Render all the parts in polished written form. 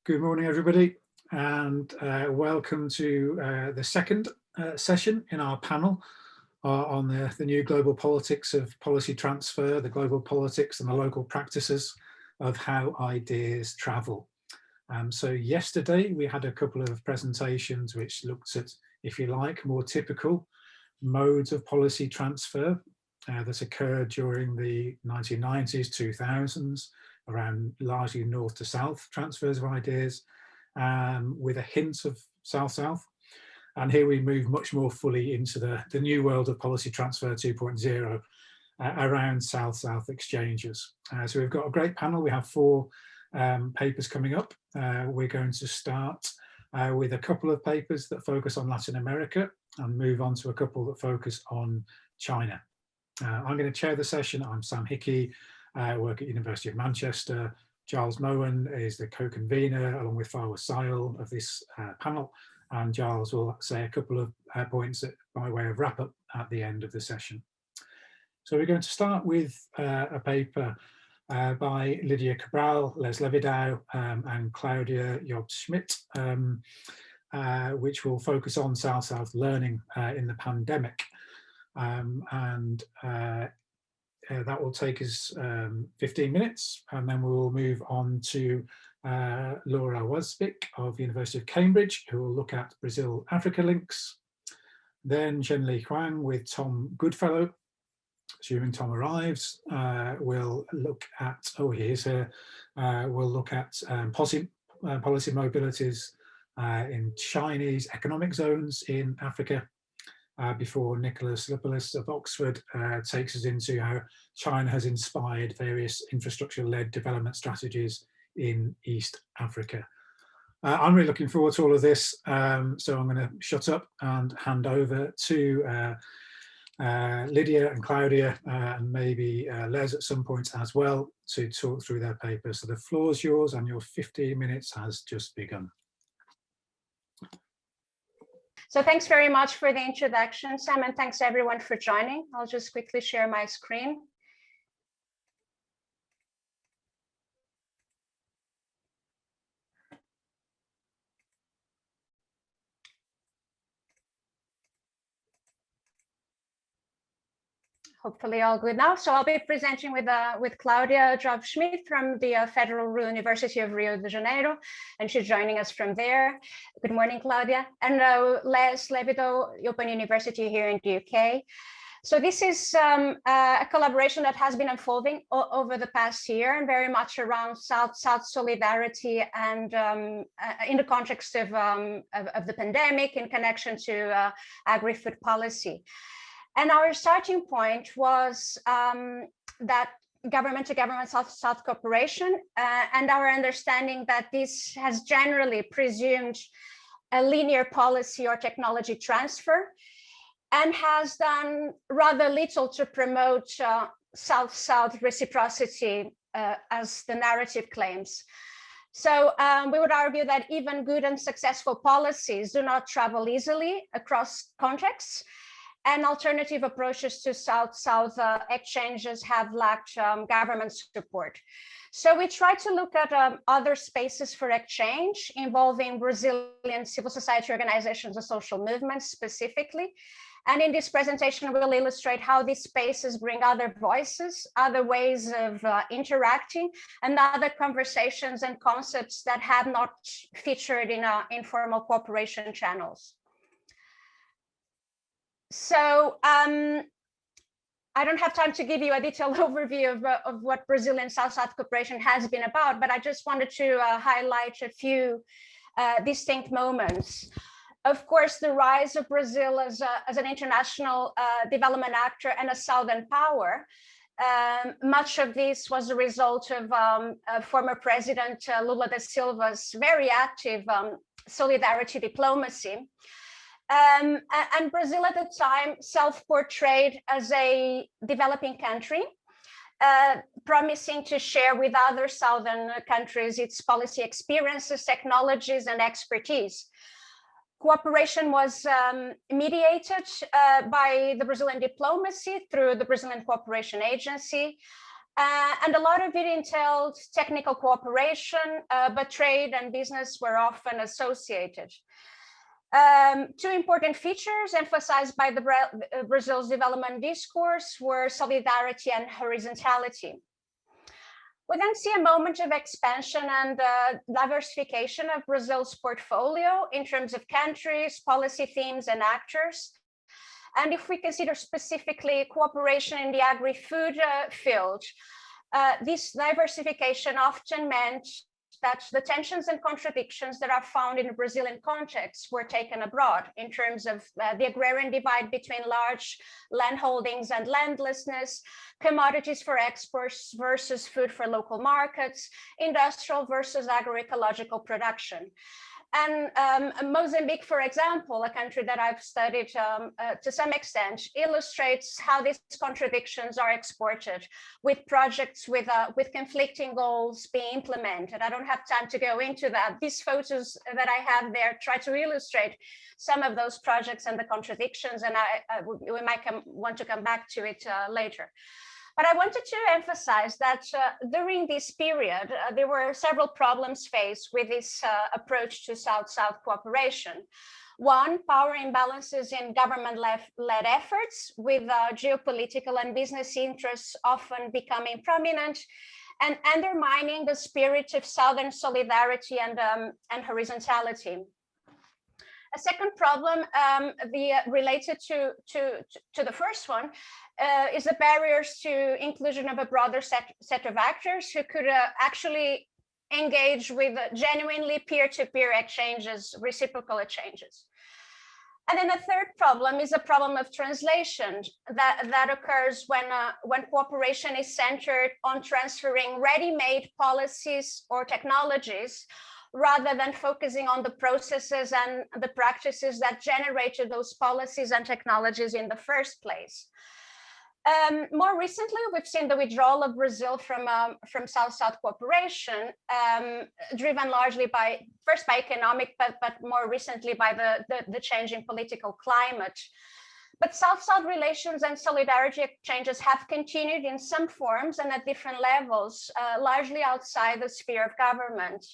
Good morning, everybody, and welcome to the second session in our panel on the new global politics of policy transfer, the global politics and the local practices of how ideas travel. So yesterday we had a couple of presentations which looked at, if you like, more typical modes of policy transfer that occurred during the 1990s, 2000s, around largely north to south transfers of ideas, with a hint of south-south. And here we move much more fully into the new world of policy transfer 2.0 around south-south exchanges. So we've got a great panel. We have four papers coming up. We're going to start with a couple of papers that focus on Latin America and move on to a couple that focus on China. I'm going to chair the session. I'm Sam Hickey. I work at University of Manchester. Giles Moen is the co-convener, along with Farwa Sile, of this panel. And Giles will say a couple of points by way of wrap-up at the end of the session. So we're going to start with a paper by Lydia Cabral, Les Levidau, and Claudia Job-Schmidt, which will focus on South-South learning in the pandemic. That will take us 15 minutes, and then we will move on to Laura Wasbik of the University of Cambridge, who will look at Brazil-Africa links. Then Zhenli Huang with Tom Goodfellow, assuming Tom arrives, will look at, oh, here's her, we'll look at policy mobilities in Chinese economic zones in Africa. Before Nicholas Lipoulis of Oxford takes us into how China has inspired various infrastructure-led development strategies in East Africa. I'm really looking forward to all of this, so I'm going to shut up and hand over to Lydia and Claudia, and maybe Les at some point as well, to talk through their papers. So the floor is yours, and your 15 minutes has just begun. So thanks very much for the introduction, Sam, and thanks everyone for joining. I'll just quickly share my screen. Hopefully all good now. So I'll be presenting with Claudia Job-Schmidt from the Federal University of Rio de Janeiro, and she's joining us from there. Good morning, Claudia. And Les Levidau, Open University here in the UK. So this is a collaboration that has been unfolding over the past year, and very much around South-South solidarity, and in the context of the pandemic, in connection to agri-food policy. And our starting point was that government-to-government South-South cooperation, and our understanding that this has generally presumed a linear policy or technology transfer, and has done rather little to promote South-South reciprocity, as the narrative claims. So we would argue that even good and successful policies do not travel easily across contexts, and alternative approaches to South-South exchanges have lacked government support. So we try to look at other spaces for exchange involving Brazilian civil society organizations and social movements specifically. And in this presentation, we'll illustrate how these spaces bring other voices, other ways of interacting, and other conversations and concepts that have not featured in informal cooperation channels. So I don't have time to give you a detailed overview of what Brazilian South-South cooperation has been about, but I just wanted to highlight a few distinct moments. Of course, the rise of Brazil as an international development actor and a Southern power. Much of this was a result of former President Lula da Silva's very active solidarity diplomacy. And Brazil at the time self-portrayed as a developing country, promising to share with other Southern countries its policy experiences, technologies, and expertise. Cooperation was mediated by the Brazilian diplomacy through the Brazilian Cooperation Agency, And a lot of it entailed technical cooperation, but trade and business were often associated. Two important features emphasized by Brazil's development discourse were solidarity and horizontality. We then see a moment of expansion and diversification of Brazil's portfolio in terms of countries, policy themes, and actors. And if we consider specifically cooperation in the agri-food field, this diversification often meant that the tensions and contradictions that are found in the Brazilian context were taken abroad in terms of the agrarian divide between large land holdings and landlessness, commodities for exports versus food for local markets, industrial versus agroecological production. And Mozambique, for example, a country that I've studied to some extent, illustrates how these contradictions are exported with projects with conflicting goals being implemented. I don't have time to go into that. These photos that I have there try to illustrate some of those projects and the contradictions, and we might want to come back to it later. But I wanted to emphasize that during this period, there were several problems faced with this approach to South-South cooperation. One, power imbalances in government-led efforts, with geopolitical and business interests often becoming prominent and undermining the spirit of Southern solidarity and horizontality. A second problem related to the first one is the barriers to inclusion of a broader set of actors who could actually engage with genuinely peer-to-peer exchanges, reciprocal exchanges. And then a third problem is a problem of translation that occurs when cooperation is centered on transferring ready-made policies or technologies rather than focusing on the processes and the practices that generated those policies and technologies in the first place. More recently, we've seen the withdrawal of Brazil from South-South cooperation, driven largely first by economic, but more recently by the change in political climate. But South-South relations and solidarity exchanges have continued in some forms and at different levels, largely outside the sphere of government.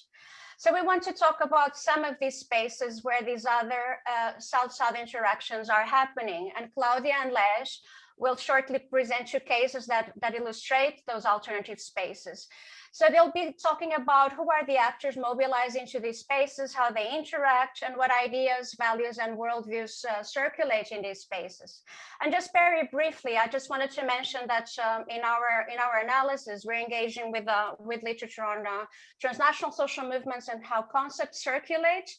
So we want to talk about some of these spaces where these other South-South interactions are happening. And Claudia and Lej will shortly present two cases that illustrate those alternative spaces. So they'll be talking about who are the actors mobilized into these spaces, how they interact, and what ideas, values, and worldviews circulate in these spaces. And just very briefly, I just wanted to mention that in our analysis, we're engaging with literature on transnational social movements and how concepts circulate.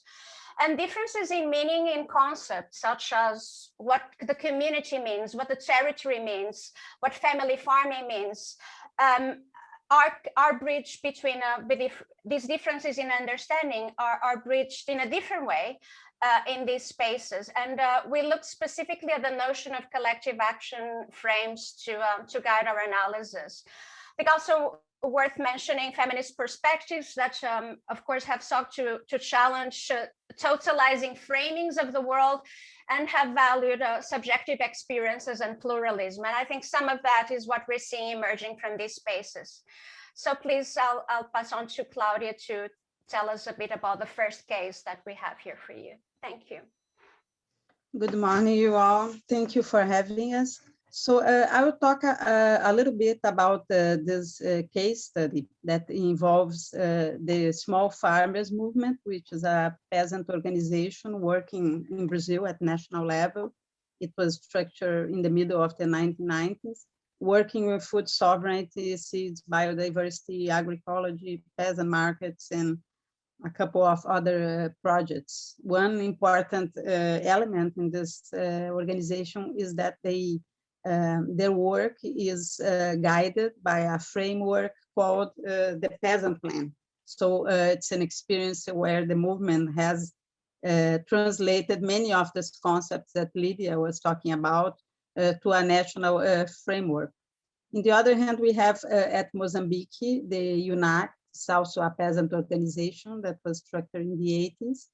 And differences in meaning in concepts, such as what the community means, what the territory means, what family farming means, are bridged between these differences in understanding are bridged in a different way in these spaces. And we look specifically at the notion of collective action frames to guide our analysis. I think also worth mentioning feminist perspectives that, of course, have sought to challenge totalizing framings of the world and have valued subjective experiences and pluralism. And I think some of that is what we're seeing emerging from these spaces. So please, I'll pass on to Claudia to tell us a bit about the first case that we have here for you. Thank you. Good morning, you all. Thank you for having us. So I will talk a little bit about this case study that involves the Small Farmers Movement, which is a peasant organization working in Brazil at national level. It was structured in the middle of the 1990s, working with food sovereignty, seeds, biodiversity, agroecology, peasant markets, and a couple of other projects. One important element in this organization is that their work is guided by a framework called the Peasant Plan. So it's an experience where the movement has translated many of these concepts that Lydia was talking about to a national framework. On the other hand, we have at Mozambique, the UNAC, also a peasant organization that was structured in the 80s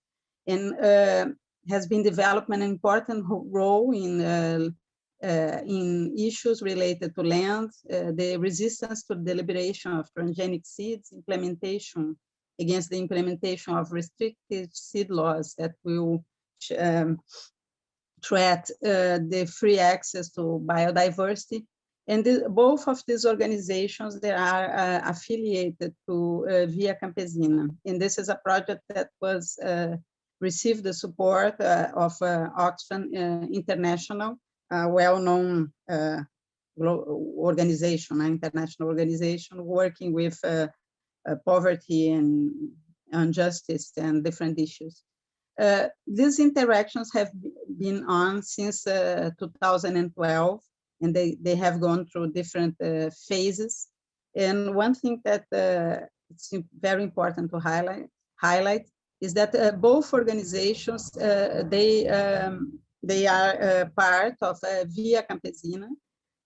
and has been developing an important role in in issues related to land, the resistance to deliberation of transgenic seeds, implementation against the implementation of restrictive seed laws that will threat the free access to biodiversity. And both of these organizations, they are affiliated to Via Campesina. And this is a project that was received the support of Oxfam International, a well-known organization, an international organization working with poverty and injustice and different issues. These interactions have been on since 2012, and they have gone through different phases. And one thing that it's very important to highlight is that both organizations, they are part of Via Campesina,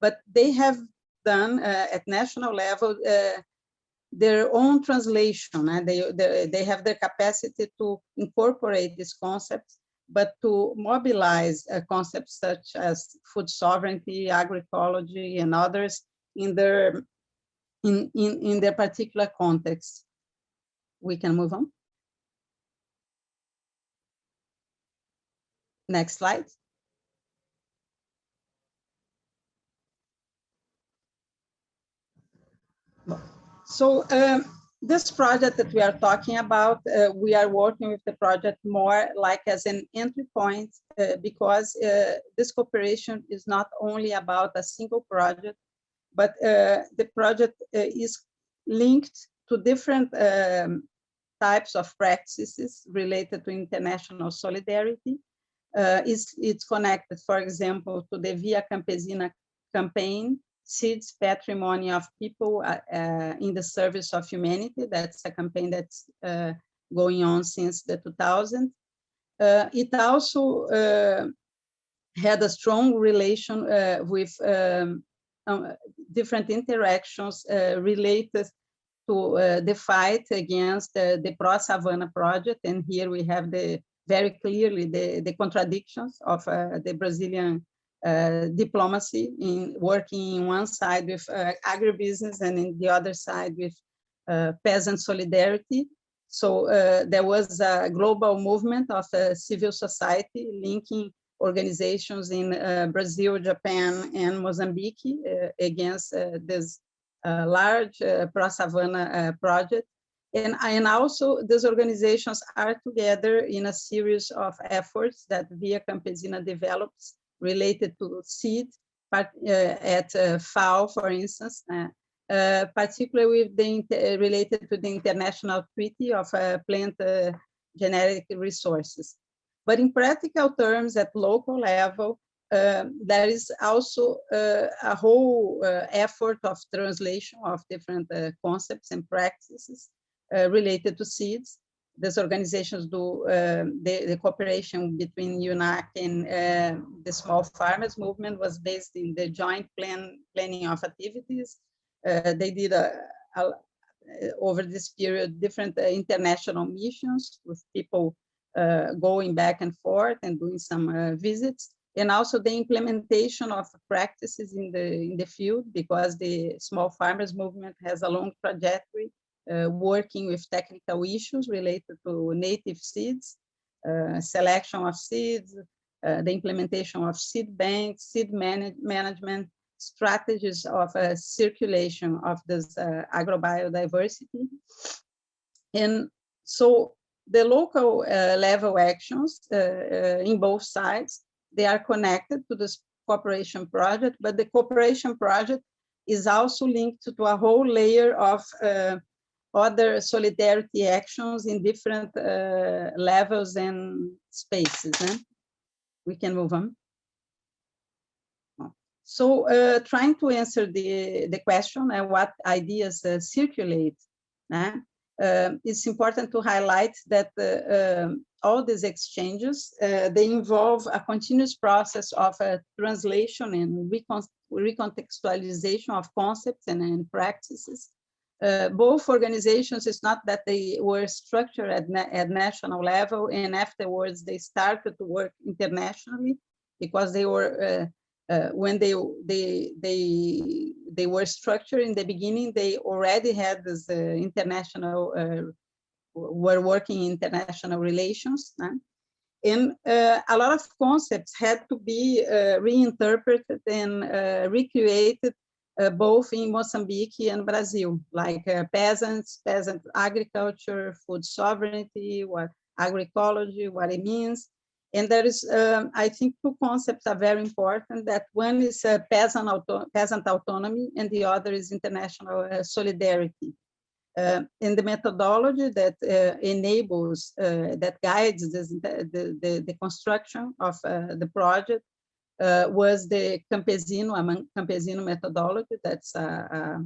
but they have done at national level their own translation, and they have the capacity to incorporate these concepts, but to mobilize concepts such as food sovereignty, agroecology, and others in their particular context. We can move on. Next slide. So this project that we are talking about, we are working with the project more like as an entry point because this cooperation is not only about a single project, but the project is linked to different types of practices related to international solidarity. It's connected, for example, to the Via Campesina campaign, Seeds, Patrimony of People in the Service of Humanity. That's a campaign that's going on since the 2000s. It also had a strong relation with different interactions related to the fight against the Pro-Savannah project. And here we have very clearly the contradictions of the Brazilian diplomacy in working in one side with agribusiness and in the other side with peasant solidarity. So there was a global movement of civil society linking organizations in Brazil, Japan, and Mozambique against this large Pro-Savannah project. And also these organizations are together in a series of efforts that Via Campesina develops related to seed, at FAO, for instance, particularly with related to the International Treaty of Plant Genetic Resources. But in practical terms, at local level, there is also a whole effort of translation of different concepts and practices related to seeds. These organizations do the cooperation between UNAC and the Small Farmers Movement was based in the joint planning of activities. They did over this period different international missions with people going back and forth and doing some visits, and also the implementation of practices in the field, because the Small Farmers Movement has a long trajectory working with technical issues related to native seeds, selection of seeds, the implementation of seed banks, seed management, strategies of circulation of this agrobiodiversity. And so the local level actions in both sides, they are connected to this cooperation project, but the cooperation project is also linked to a whole layer of other solidarity actions in different levels and spaces. We can move on. So trying to answer the question and what ideas circulate, it's important to highlight that all these exchanges, they involve a continuous process of translation and recontextualization of concepts and practices. Both organizations, it's not that they were structured at national level and afterwards they started to work internationally, because they were when they were structured in the beginning, they already had this international, were working in international relations. And a lot of concepts had to be reinterpreted and recreated both in Mozambique and Brazil, like peasant agriculture, food sovereignty, what agroecology, what it means. And there is, I think, two concepts are very important. That one is peasant autonomy, and the other is international solidarity. In the methodology that enables, that guides this, the construction of the project was the Campesino methodology. That's a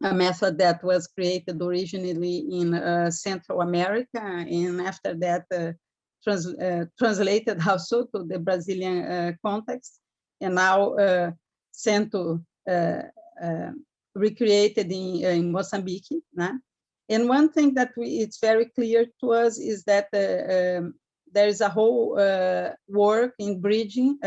method that was created originally in Central America, and after that translated also to the Brazilian context, and now sent to recreated in Mozambique. And one thing that it's very clear to us is that there is a whole work in bridging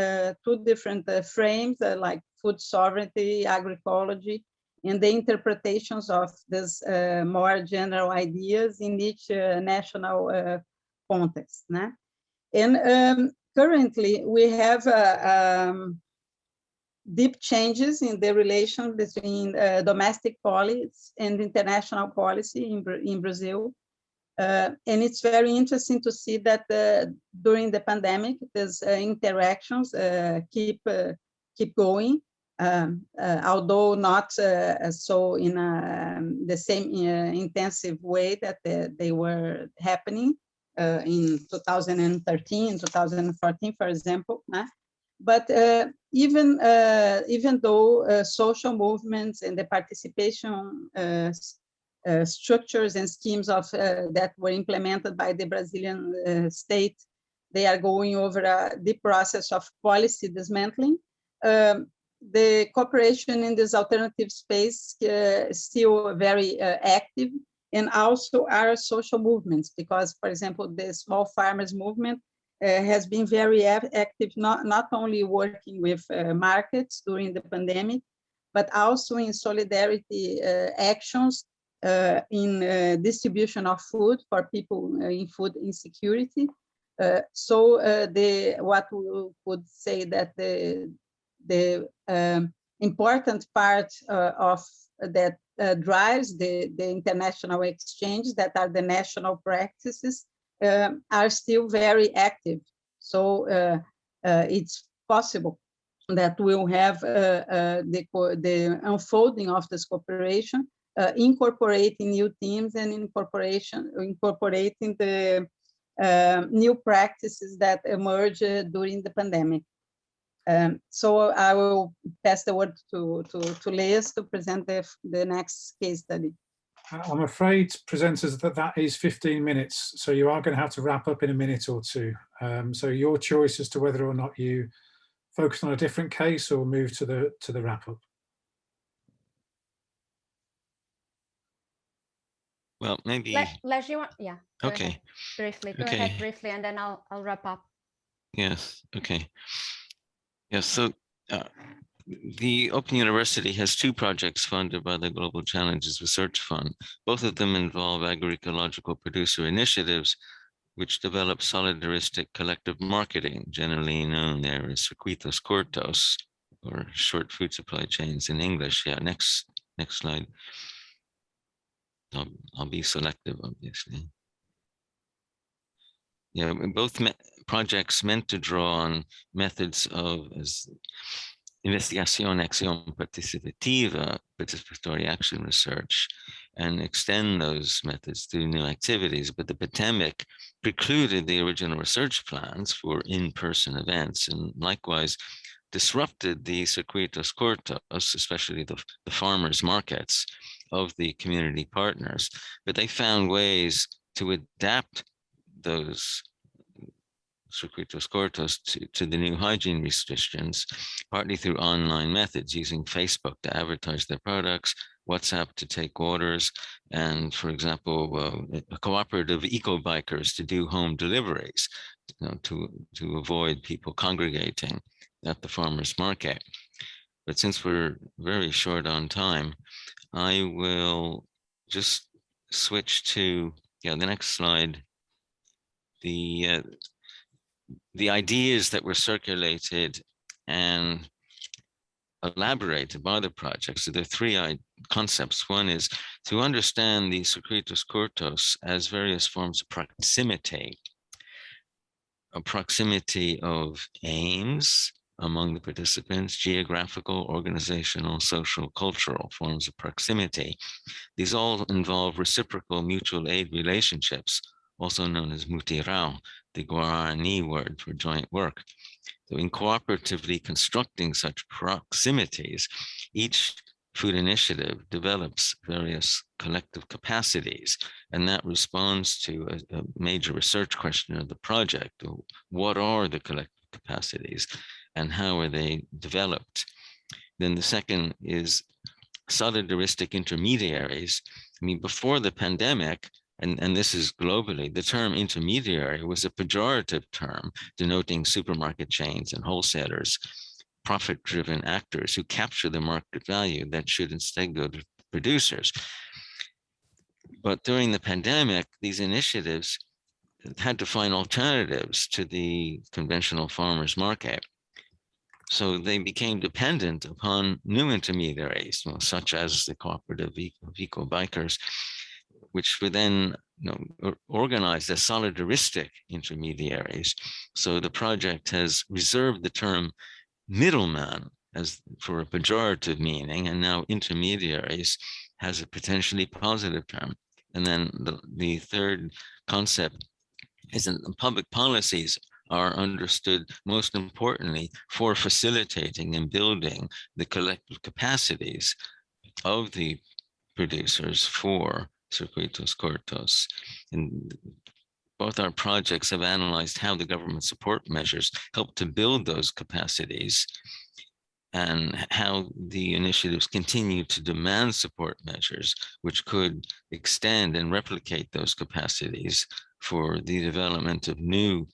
two different frames, like food sovereignty, agroecology, and the interpretations of these more general ideas in each national context. And currently we have deep changes in the relation between domestic policy and international policy in Brazil. And it's very interesting to see that during the pandemic, these interactions keep going, although not so in the same intensive way that they were happening in 2013, 2014, for example. But even though social movements and the participation structures and schemes of that were implemented by the Brazilian state, they are going over a deep process of policy dismantling. The cooperation in this alternative space is still very active, and also our social movements, because, for example, the small farmers movement has been very active, not only working with markets during the pandemic, but also in solidarity actions in distribution of food for people in food insecurity. So what we would say that the important part of that drives the international exchange, that are the national practices, are still very active. So it's possible that we'll have the unfolding of this cooperation, incorporating new teams and incorporating the new practices that emerged during the pandemic. So I will pass the word to Leas to present the next case study. I'm afraid, presenters, that is 15 minutes, so you are going to have to wrap up in a minute or two. So your choice as to whether or not you focus on a different case or move to the wrap up. Well, maybe. Les, you want? Yeah. Okay. Briefly. Go ahead briefly, and then I'll wrap up. Yes. Okay. Yes. So the Open University has two projects funded by the Global Challenges Research Fund. Both of them involve agroecological producer initiatives, which develop solidaristic collective marketing, generally known there as circuitos cortos, or short food supply chains in English. Yeah. Next slide. I'll be selective, obviously. Yeah, both projects meant to draw on methods of investigación, acción participativa, participatory action research, and extend those methods to new activities. But the pandemic precluded the original research plans for in-person events, and likewise disrupted the circuitos cortos, especially the farmers' markets of the community partners. But they found ways to adapt those circuitos cortos to the new hygiene restrictions, partly through online methods, using Facebook to advertise their products, WhatsApp to take orders, and, for example, cooperative eco-bikers to do home deliveries, to avoid people congregating at the farmers market. But since we're very short on time, I will just switch to the next slide. The ideas that were circulated and elaborated by the project. So there are three concepts. One is to understand the circuitos cortos as various forms of proximity, a proximity of aims among the participants, geographical, organizational, social, cultural forms of proximity. These all involve reciprocal mutual aid relationships, also known as mutirão, the Guarani word for joint work. So in cooperatively constructing such proximities, each food initiative develops various collective capacities, and that responds to a major research question of the project. What are the collective capacities and how are they developed? Then the second is solidaristic intermediaries. I mean, before the pandemic, and this is globally, the term intermediary was a pejorative term denoting supermarket chains and wholesalers, profit-driven actors who capture the market value that should instead go to producers. But during the pandemic, these initiatives had to find alternatives to the conventional farmers market. So they became dependent upon new intermediaries, such as the cooperative eco bikers, which were then organized as solidaristic intermediaries. So the project has reserved the term middleman as for a pejorative meaning, and now intermediaries has a potentially positive term. And then the third concept is that public policies are understood most importantly for facilitating and building the collective capacities of the producers for circuitos cortos. And both our projects have analyzed how the government support measures help to build those capacities and how the initiatives continue to demand support measures which could extend and replicate those capacities for the development of new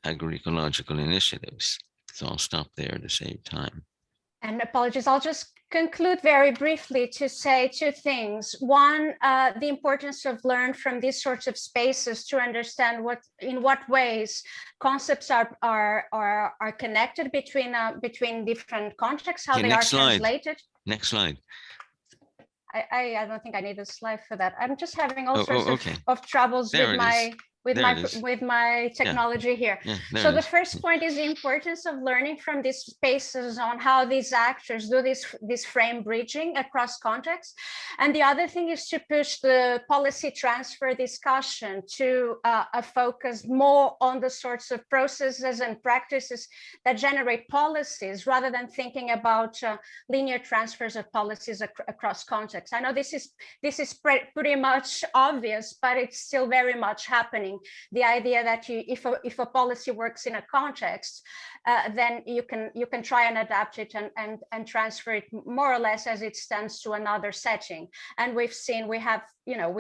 agroecological initiatives. So I'll stop there to save time. And apologies, I'll just conclude very briefly to say two things. One, the importance of learn from these sorts of spaces to understand in what ways concepts are connected between different contexts, how they are translated. Next slide. I don't think I need a slide for that. I'm just having all sorts of troubles with my technology here. So the first point is the importance of learning from these spaces on how these actors do this frame bridging across contexts. And the other thing is to push the policy transfer discussion to a focus more on the sorts of processes and practices that generate policies rather than thinking about linear transfers of policies across contexts. I know this is pretty much obvious, but it's still very much happening. The idea that if a policy works in a context, then you can try and adapt it and transfer it more or less as it stands to another setting. And we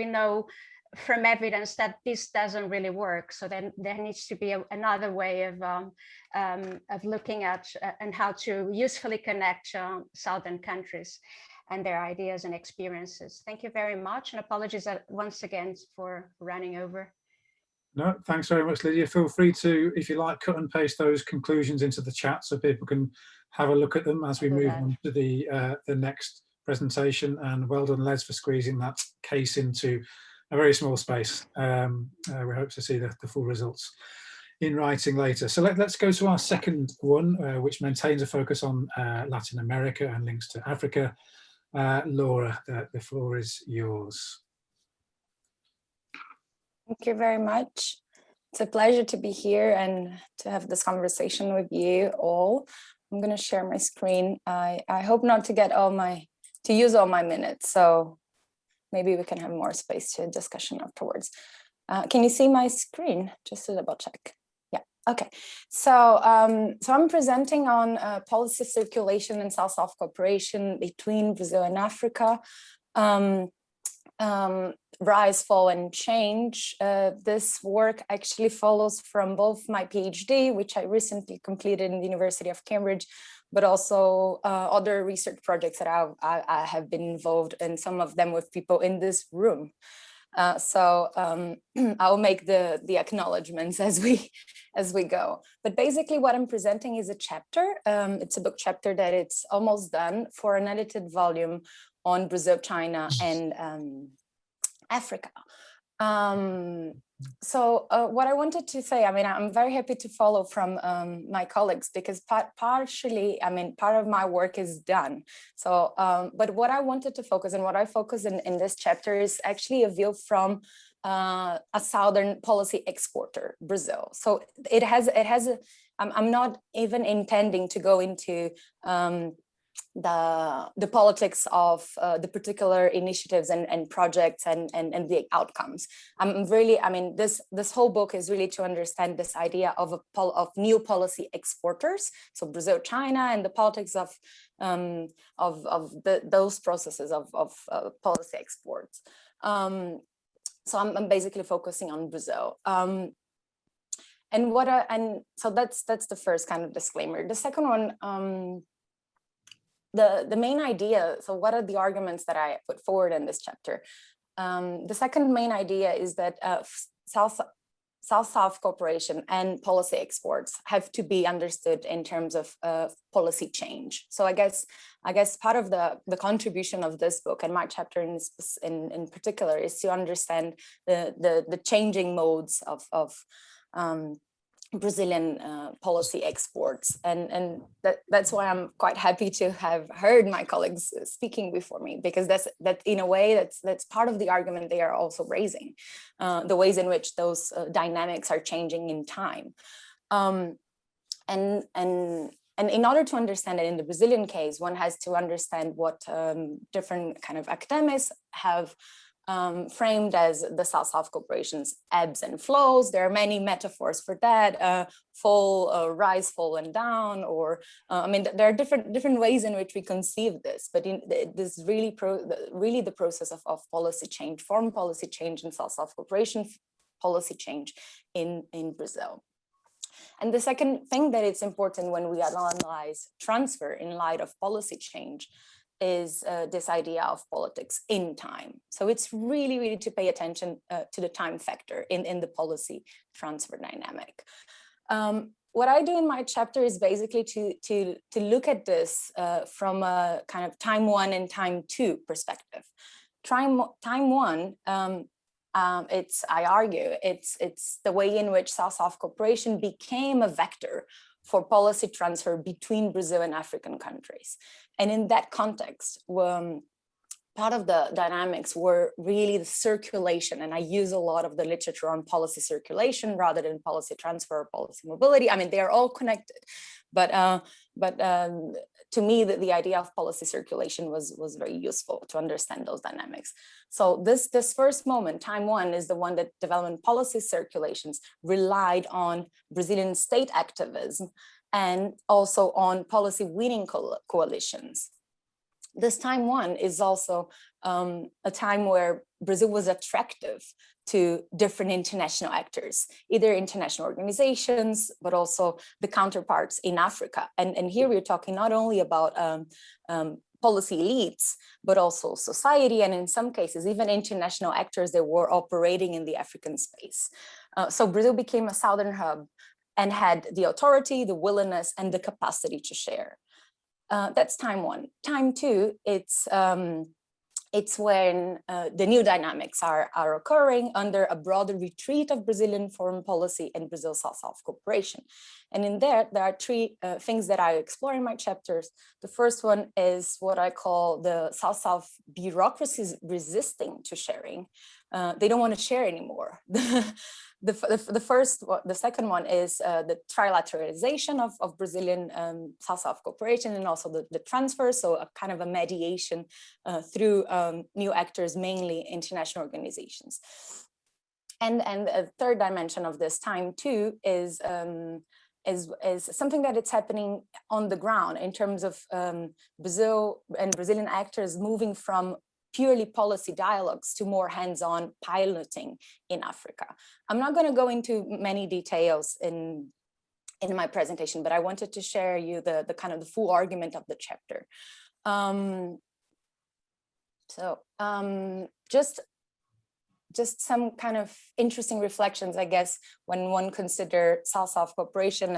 know from evidence that this doesn't really work. So then there needs to be another way of looking at and how to usefully connect Southern countries and their ideas and experiences. Thank you very much, and apologies once again for running over. No, thanks very much, Lydia. Feel free to, if you like, cut and paste those conclusions into the chat so people can have a look at them as we move on to the next presentation. And well done, Les, for squeezing that case into a very small space. We hope to see the full results in writing later. So let's go to our second one, which maintains a focus on Latin America and links to Africa. Laura, the floor is yours. Thank you very much. It's a pleasure to be here and to have this conversation with you all. I'm going to share my screen. I hope not to use all my minutes, so maybe we can have more space to discussion afterwards. Can you see my screen? Just to double check. Yeah, okay. So I'm presenting on policy circulation and South-South cooperation between Brazil and Africa. Rise, Fall, and Change. This work actually follows from both my PhD, which I recently completed in the University of Cambridge, but also other research projects that I have been involved in, some of them with people in this room. So I'll make the acknowledgements as we go. But basically what I'm presenting is a chapter. It's a book chapter that it's almost done for an edited volume on Brazil, China, and Africa. So what I wanted to say, I mean, I'm very happy to follow from my colleagues, because partially, I mean, part of my work is done. So, but what I wanted to focus and what I focus in this chapter is actually a view from a Southern policy exporter, Brazil. So it has I'm not even intending to go into the politics of the particular initiatives and projects and the outcomes. I'm really, I mean, this whole book is really to understand this idea of new policy exporters. So Brazil, China, and the politics of those processes of policy exports. So I'm basically focusing on Brazil. And so that's the first kind of disclaimer. The second one. The main idea, so what are the arguments that I put forward in this chapter? The second main idea is that South-South cooperation and policy exports have to be understood in terms of policy change. So I guess part of the contribution of this book and my chapter in particular is to understand the changing modes of Brazilian policy exports, and that's why I'm quite happy to have heard my colleagues speaking before me, because that in a way that's part of the argument they are also raising, the ways in which those dynamics are changing in time, and in order to understand it in the Brazilian case, one has to understand what different kind of academics have framed as the South-South cooperation's ebbs and flows. There are many metaphors for that, fall, rise, fall, and down, or I mean, there are different ways in which we conceive this, but this really the process of policy change, foreign policy change, and South-South cooperation policy change in Brazil. And the second thing that it's important when we analyze transfer in light of policy change is this idea of politics in time. So it's really to pay attention to the time factor in the policy transfer dynamic. What I do in my chapter is basically to look at this from a kind of time one and time two perspective. Time one, I argue, it's the way in which South-South cooperation became a vector for policy transfer between Brazil and African countries. And in that context, part of the dynamics were really the circulation, and I use a lot of the literature on policy circulation rather than policy transfer or policy mobility. I mean, they are all connected, but to me, the idea of policy circulation was very useful to understand those dynamics. So this first moment, time one, is the one that development policy circulations relied on Brazilian state activism and also on policy winning coalitions. This time one is also a time where Brazil was attractive to different international actors, either international organizations, but also the counterparts in Africa. And here we're talking not only about policy elites, but also society, and in some cases, even international actors that were operating in the African space. So Brazil became a southern hub and had the authority, the willingness, and the capacity to share. That's time one. Time two, it's when the new dynamics are occurring under a broader retreat of Brazilian foreign policy and Brazil South-South cooperation. And in there are three things that I explore in my chapters. The first one is what I call the South-South bureaucracies resisting to sharing. They don't want to share anymore. The second one is the trilateralization of Brazilian South-South cooperation, and also the transfer, so a kind of a mediation through new actors, mainly international organizations. And a third dimension of this time too is something that it's happening on the ground in terms of Brazil and Brazilian actors moving from purely policy dialogues to more hands-on piloting in Africa. I'm not going to go into many details in my presentation, but I wanted to share you the kind of the full argument of the chapter. Just some kind of interesting reflections, I guess, when one considers South-South cooperation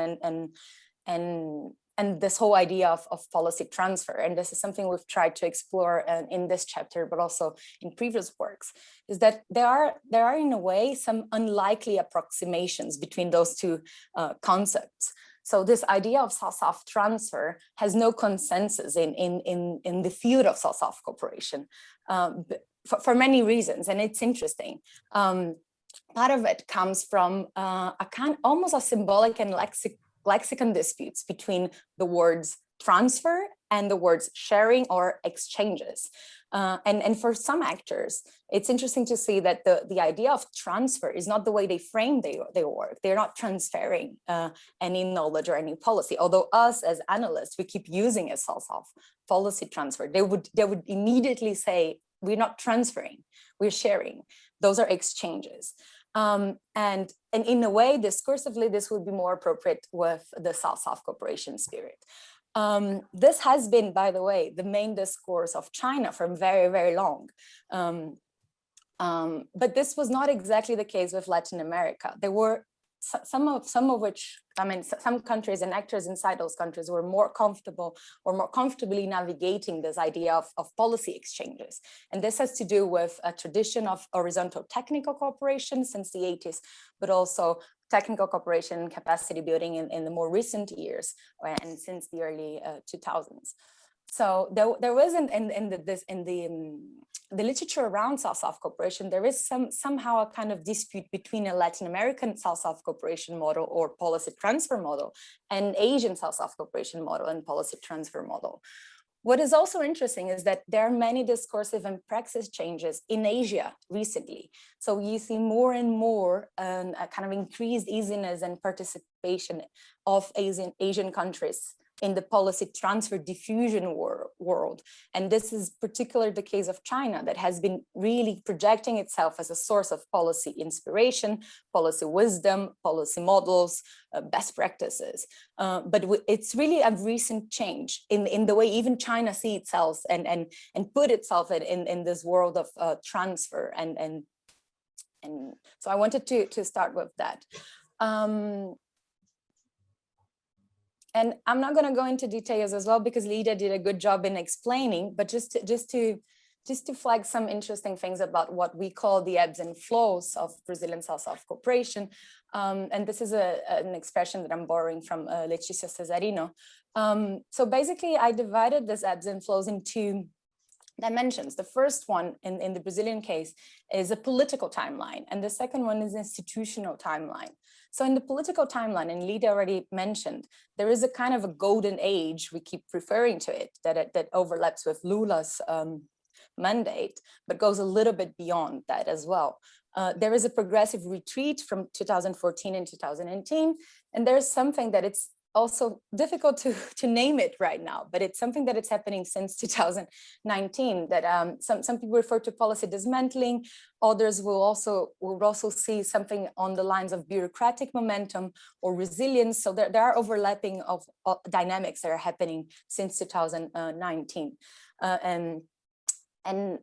and this whole idea of policy transfer. And this is something we've tried to explore in this chapter, but also in previous works, is that there are in a way some unlikely approximations between those two concepts. So this idea of South-South transfer has no consensus in the field of South-South cooperation for many reasons, and it's interesting. Part of it comes from almost a symbolic and lexicon disputes between the words transfer and the words sharing or exchanges. And for some actors, it's interesting to see that the idea of transfer is not the way they frame their work. They're not transferring any knowledge or any policy. Although us as analysts, we keep using it as policy transfer. They would immediately say, we're not transferring, we're sharing. Those are exchanges. And in a way, discursively, this would be more appropriate with the South-South cooperation spirit. This has been, by the way, the main discourse of China for very, very long. But this was not exactly the case with Latin America. There were some of which, I mean, some countries and actors inside those countries were more comfortable or more comfortably navigating this idea of policy exchanges. And this has to do with a tradition of horizontal technical cooperation since the 80s, but also technical cooperation and capacity building in the more recent years and since the early 2000s. So there wasn't in the literature around South-South cooperation, there is somehow a kind of dispute between a Latin American South-South cooperation model or policy transfer model and Asian South-South cooperation model and policy transfer model. What is also interesting is that there are many discursive and praxis changes in Asia recently. So you see more and more a kind of increased easiness and participation of Asian countries in the policy transfer diffusion world. And this is particularly the case of China, that has been really projecting itself as a source of policy inspiration, policy wisdom, policy models, best practices. But it's really a recent change in the way even China sees itself and put itself in this world of transfer. And so I wanted to start with that. And I'm not going to go into details as well, because Lida did a good job in explaining, but just to flag some interesting things about what we call the ebbs and flows of Brazilian South-South cooperation. And this is an expression that I'm borrowing from Letícia Cesarino. So basically, I divided this ebbs and flows in two dimensions. The first one in the Brazilian case is a political timeline, and the second one is institutional timeline. So in the political timeline, and Lida already mentioned, there is a kind of a golden age, we keep referring to it, that overlaps with Lula's mandate, but goes a little bit beyond that as well. There is a progressive retreat from 2014 and 2018, and there's something that it's also difficult to name it right now, but it's something that it's happening since 2019, that some people refer to policy dismantling, others will also see something on the lines of bureaucratic momentum or resilience. So there are overlapping of dynamics that are happening since 2019. And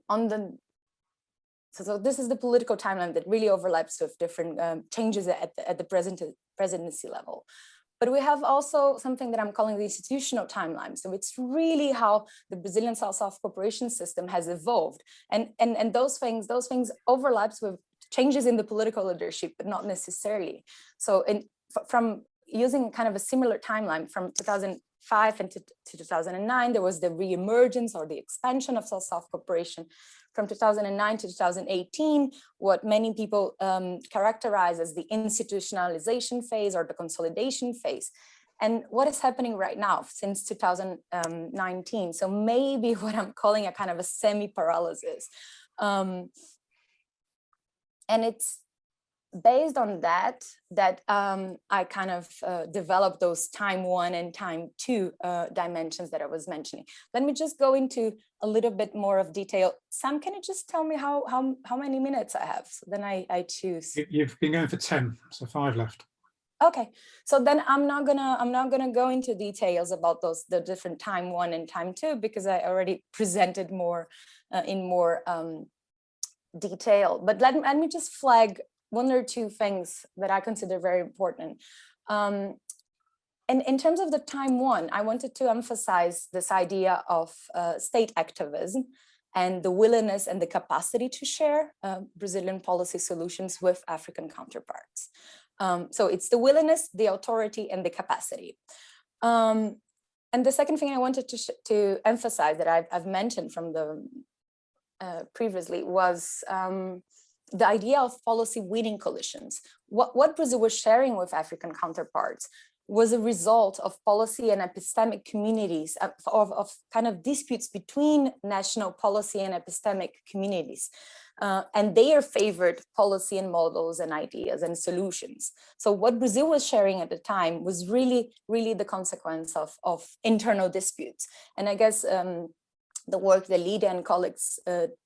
on the So this is the political timeline that really overlaps with different changes at the presidency level. But we have also something that I'm calling the institutional timeline. So it's really how the Brazilian South-South cooperation system has evolved. And those things overlaps with changes in the political leadership, but not necessarily. So from using kind of a similar timeline from 2005 and to 2009, there was the reemergence or the expansion of South-South cooperation. From 2009 to 2018, what many people characterize as the institutionalization phase or the consolidation phase. And what is happening right now since 2019? So maybe what I'm calling a kind of a semi-paralysis. And based on that, I kind of developed those time 1 and time 2 dimensions that I was mentioning. Let me just go into a little bit more of detail. Sam, can you just tell me how many minutes I have? So then I choose. You've been going for 10, so 5 left. Okay, so then I'm not gonna go into details about the different time 1 and time 2, because I already presented more in more detail. But let me just flag 1 or 2 things that I consider very important. And in terms of the time 1, I wanted to emphasize this idea of state activism and the willingness and the capacity to share Brazilian policy solutions with African counterparts. So it's the willingness, the authority, and the capacity. And the second thing I wanted to emphasize that I've mentioned from the previously was the idea of policy winning coalitions. What Brazil was sharing with African counterparts was a result of policy and epistemic communities, of kind of disputes between national policy and epistemic communities, and their favored policy and models and ideas and solutions. So what Brazil was sharing at the time was really the consequence of internal disputes. And I guess the work that Lida and colleagues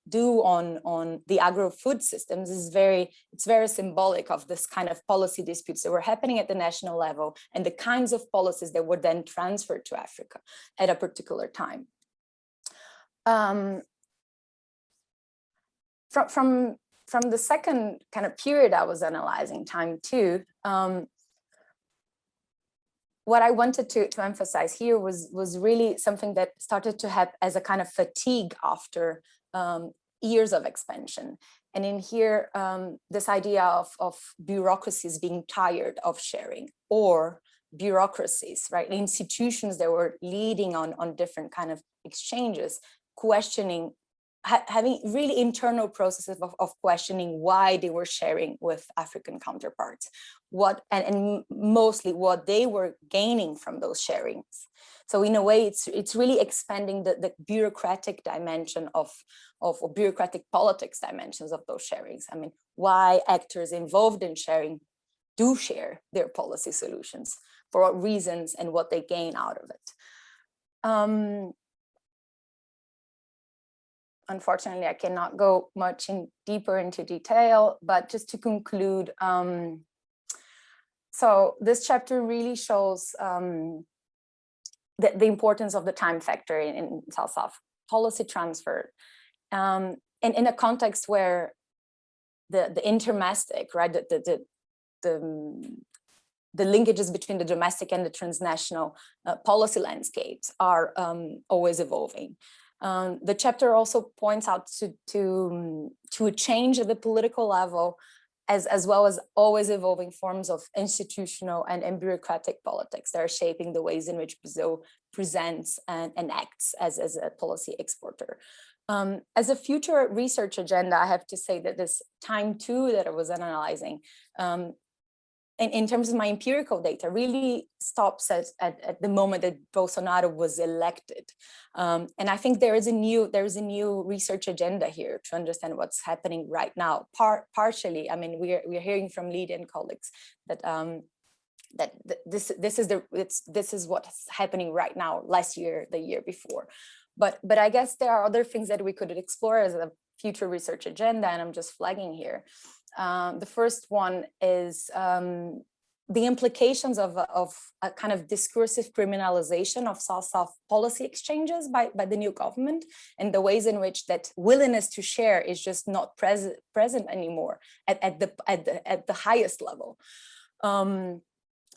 do on the agro-food systems is very symbolic of this kind of policy disputes that were happening at the national level and the kinds of policies that were then transferred to Africa at a particular time. From the second kind of period I was analyzing, time 2, what I wanted to emphasize here was really something that started to happen as a kind of fatigue after years of expansion. And in here, this idea of bureaucracies being tired of sharing, or bureaucracies, right? Institutions that were leading on different kind of exchanges, questioning, having really internal processes of questioning why they were sharing with African counterparts, and mostly what they were gaining from those sharings. So in a way, it's really expanding the bureaucratic dimension of bureaucratic politics dimensions of those sharings. I mean, why actors involved in sharing do share their policy solutions, for what reasons, and what they gain out of it. Unfortunately, I cannot go much deeper into detail, but just to conclude, so this chapter really shows the importance of the time factor in South-South policy transfer, and in a context where the intermastic, right, the linkages between the domestic and the transnational policy landscapes are always evolving. The chapter also points out to a change at the political level, as well as always evolving forms of institutional and bureaucratic politics that are shaping the ways in which Brazil presents and acts as a policy exporter. As a future research agenda, I have to say that this time 2 that I was analyzing, in terms of my empirical data, really stops at the moment that Bolsonaro was elected. And I think there is a new research agenda here to understand what's happening right now. Partially, I mean, we're hearing from Lida and colleagues that this is what's happening right now, last year, the year before. But I guess there are other things that we could explore as a future research agenda, and I'm just flagging here. The first one is the implications of a kind of discursive criminalization of South-South policy exchanges by the new government, and the ways in which that willingness to share is just not present anymore at the highest level.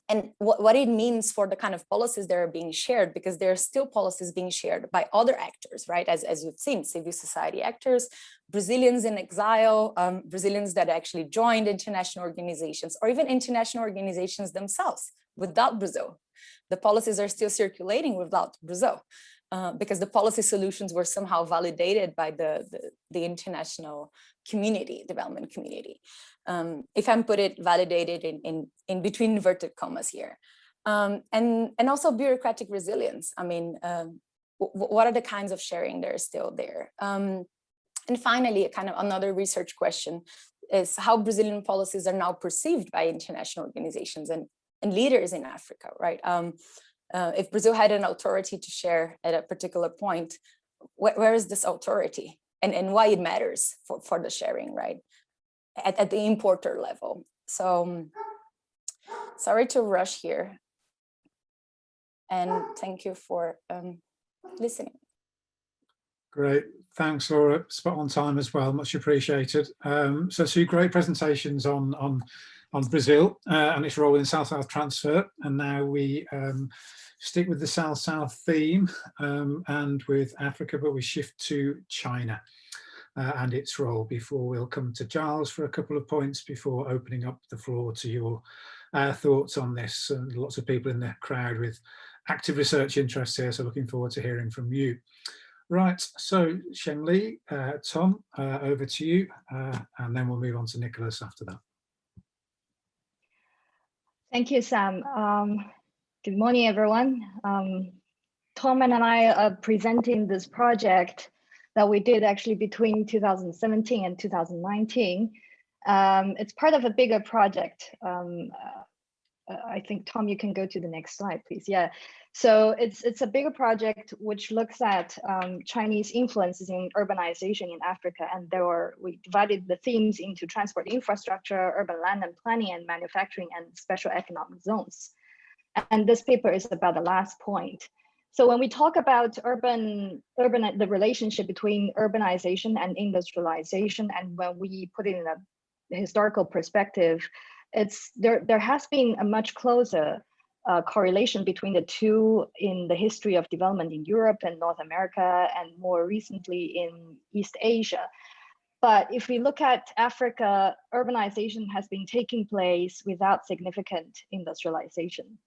And what it means for the kind of policies that are being shared, because there are still policies being shared by other actors, right? As we've seen, civil society actors, Brazilians in exile, Brazilians that actually joined international organizations, or even international organizations themselves without Brazil. The policies are still circulating without Brazil, because the policy solutions were somehow validated by the international community, development community. If I'm put it validated in between inverted commas here. And also bureaucratic resilience. I mean, what are the kinds of sharing that are still there? And finally, kind of another research question is how Brazilian policies are now perceived by international organizations and leaders in Africa, right? If Brazil had an authority to share at a particular point, where is this authority and why it matters for the sharing, right? At the importer level. So sorry to rush here. And thank you for listening. Great, thanks Laura, spot on time as well, much appreciated. So two great presentations on Brazil and its role in South-South transfer, and now we stick with the South-South theme and with Africa, but we shift to China and its role before we'll come to Giles for a couple of points before opening up the floor to your thoughts on this. And lots of people in the crowd with active research interests here, so looking forward to hearing from you. Right, so Shen-Li, Tom, over to you, and then we'll move on to Nicholas after that. Thank you, Sam. Good morning, everyone. Tom and I are presenting this project that we did actually between 2017 and 2019. It's part of a bigger project. I think, Tom, you can go to the next slide, please. Yeah, so it's a bigger project which looks at Chinese influences in urbanization in Africa, and we divided the themes into transport infrastructure, urban land and planning, and manufacturing and special economic zones. And this paper is about the last point. So when we talk about the relationship between urbanization and industrialization, and when we put it in a historical perspective, there has been a much closer correlation between the two in the history of development in Europe and North America, and more recently in East Asia. But if we look at Africa, urbanization has been taking place without significant industrialization.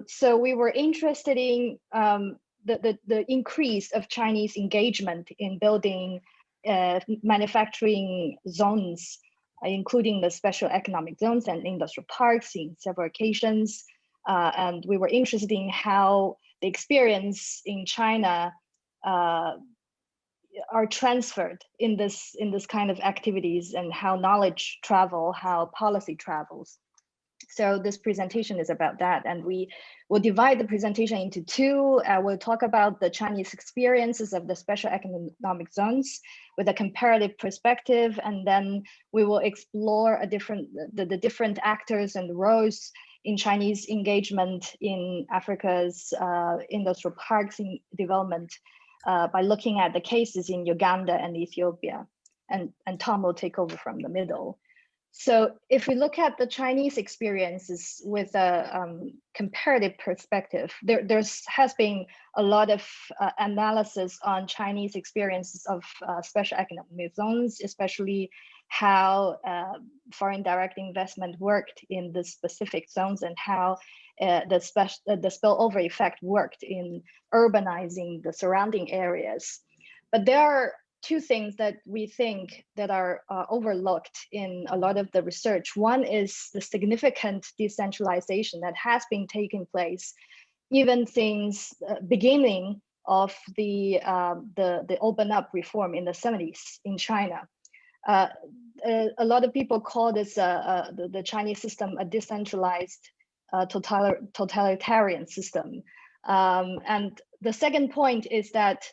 So we were interested in the increase of Chinese engagement in building manufacturing zones, including the special economic zones and industrial parks in several occasions. And we were interested in how the experience in China are transferred in this kind of activities, and how knowledge travel, how policy travels. So this presentation is about that, and we will divide the presentation into two. We'll talk about the Chinese experiences of the special economic zones with a comparative perspective, and then we will explore the different actors and roles in Chinese engagement in Africa's industrial parks in development by looking at the cases in Uganda and Ethiopia. And Tom will take over from the middle. So if we look at the Chinese experiences with a comparative perspective, there has been a lot of analysis on Chinese experiences of special economic zones, especially how foreign direct investment worked in the specific zones, and how the spillover effect worked in urbanizing the surrounding areas. But there are two things that we think that are overlooked in a lot of the research. One is the significant decentralization that has been taking place even since beginning of the open up reform in the 70s in China. A lot of people call this the Chinese system a decentralized totalitarian system. And the second point is that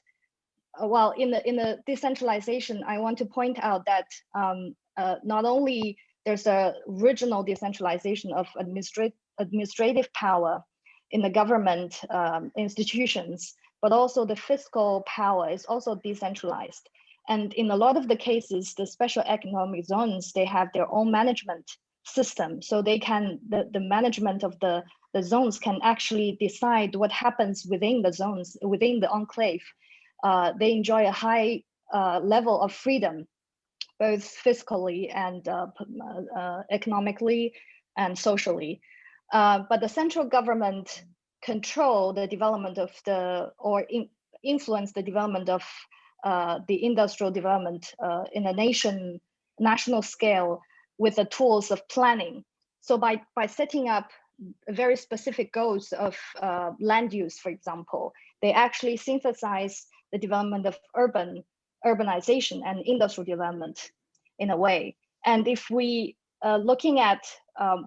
while in the decentralization, I want to point out that not only there's a regional decentralization of administrative power in the government institutions, but also the fiscal power is also decentralized. And in a lot of the cases, the special economic zones, they have their own management system. So they can, the management of the zones can actually decide what happens within the zones, within the enclave. They enjoy a high level of freedom, both fiscally and economically and socially. But the central government control the development of influence the development of the industrial development in a national scale with the tools of planning. So by setting up very specific goals of land use, for example, they actually synthesize the development of urbanization and industrial development in a way. And if we looking at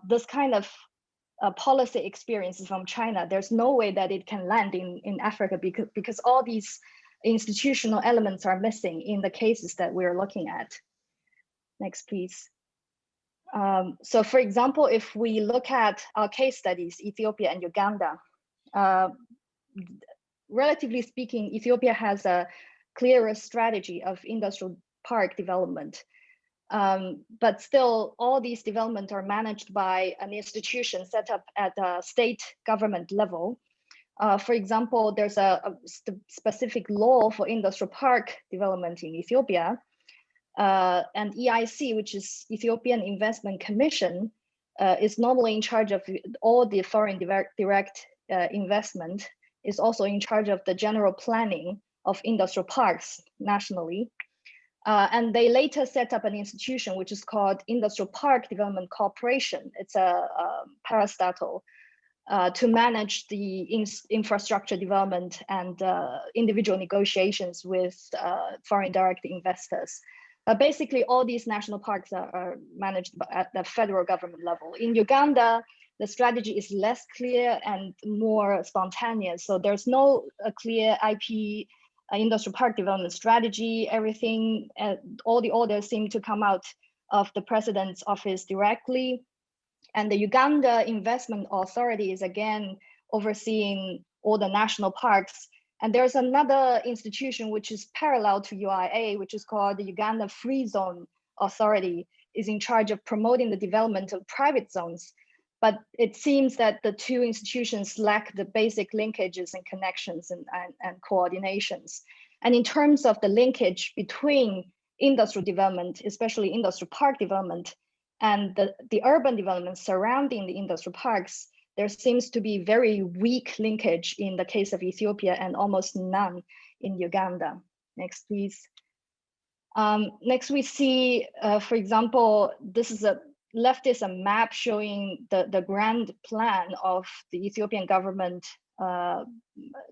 this kind of policy experiences from China, there's no way that it can land in Africa because all these institutional elements are missing in the cases that we're looking at. Next, please. So for example, if we look at our case studies, Ethiopia and Uganda, relatively speaking, Ethiopia has a clearer strategy of industrial park development. But still, all these developments are managed by an institution set up at a state government level. For example, there's a specific law for industrial park development in Ethiopia. And EIC, which is Ethiopian Investment Commission, is normally in charge of all the foreign direct investment, is also in charge of the general planning of industrial parks nationally. And they later set up an institution which is called Industrial Park Development Corporation. It's a parastatal to manage the infrastructure development and individual negotiations with foreign direct investors. Basically, all these national parks are managed at the federal government level. In Uganda, the strategy is less clear and more spontaneous. So there's no clear IP industrial park development strategy. Everything, all the orders seem to come out of the president's office directly. And the Uganda Investment Authority is again overseeing all the national parks. And there's another institution which is parallel to UIA, which is called the Uganda Free Zone Authority, is in charge of promoting the development of private zones. But it seems that the two institutions lack the basic linkages and connections and coordinations. And in terms of the linkage between industrial development, especially industrial park development, and the urban development surrounding the industrial parks, there seems to be very weak linkage in the case of Ethiopia and almost none in Uganda. Next, please. Next, we see, for example, this is left is a map showing the grand plan of the Ethiopian government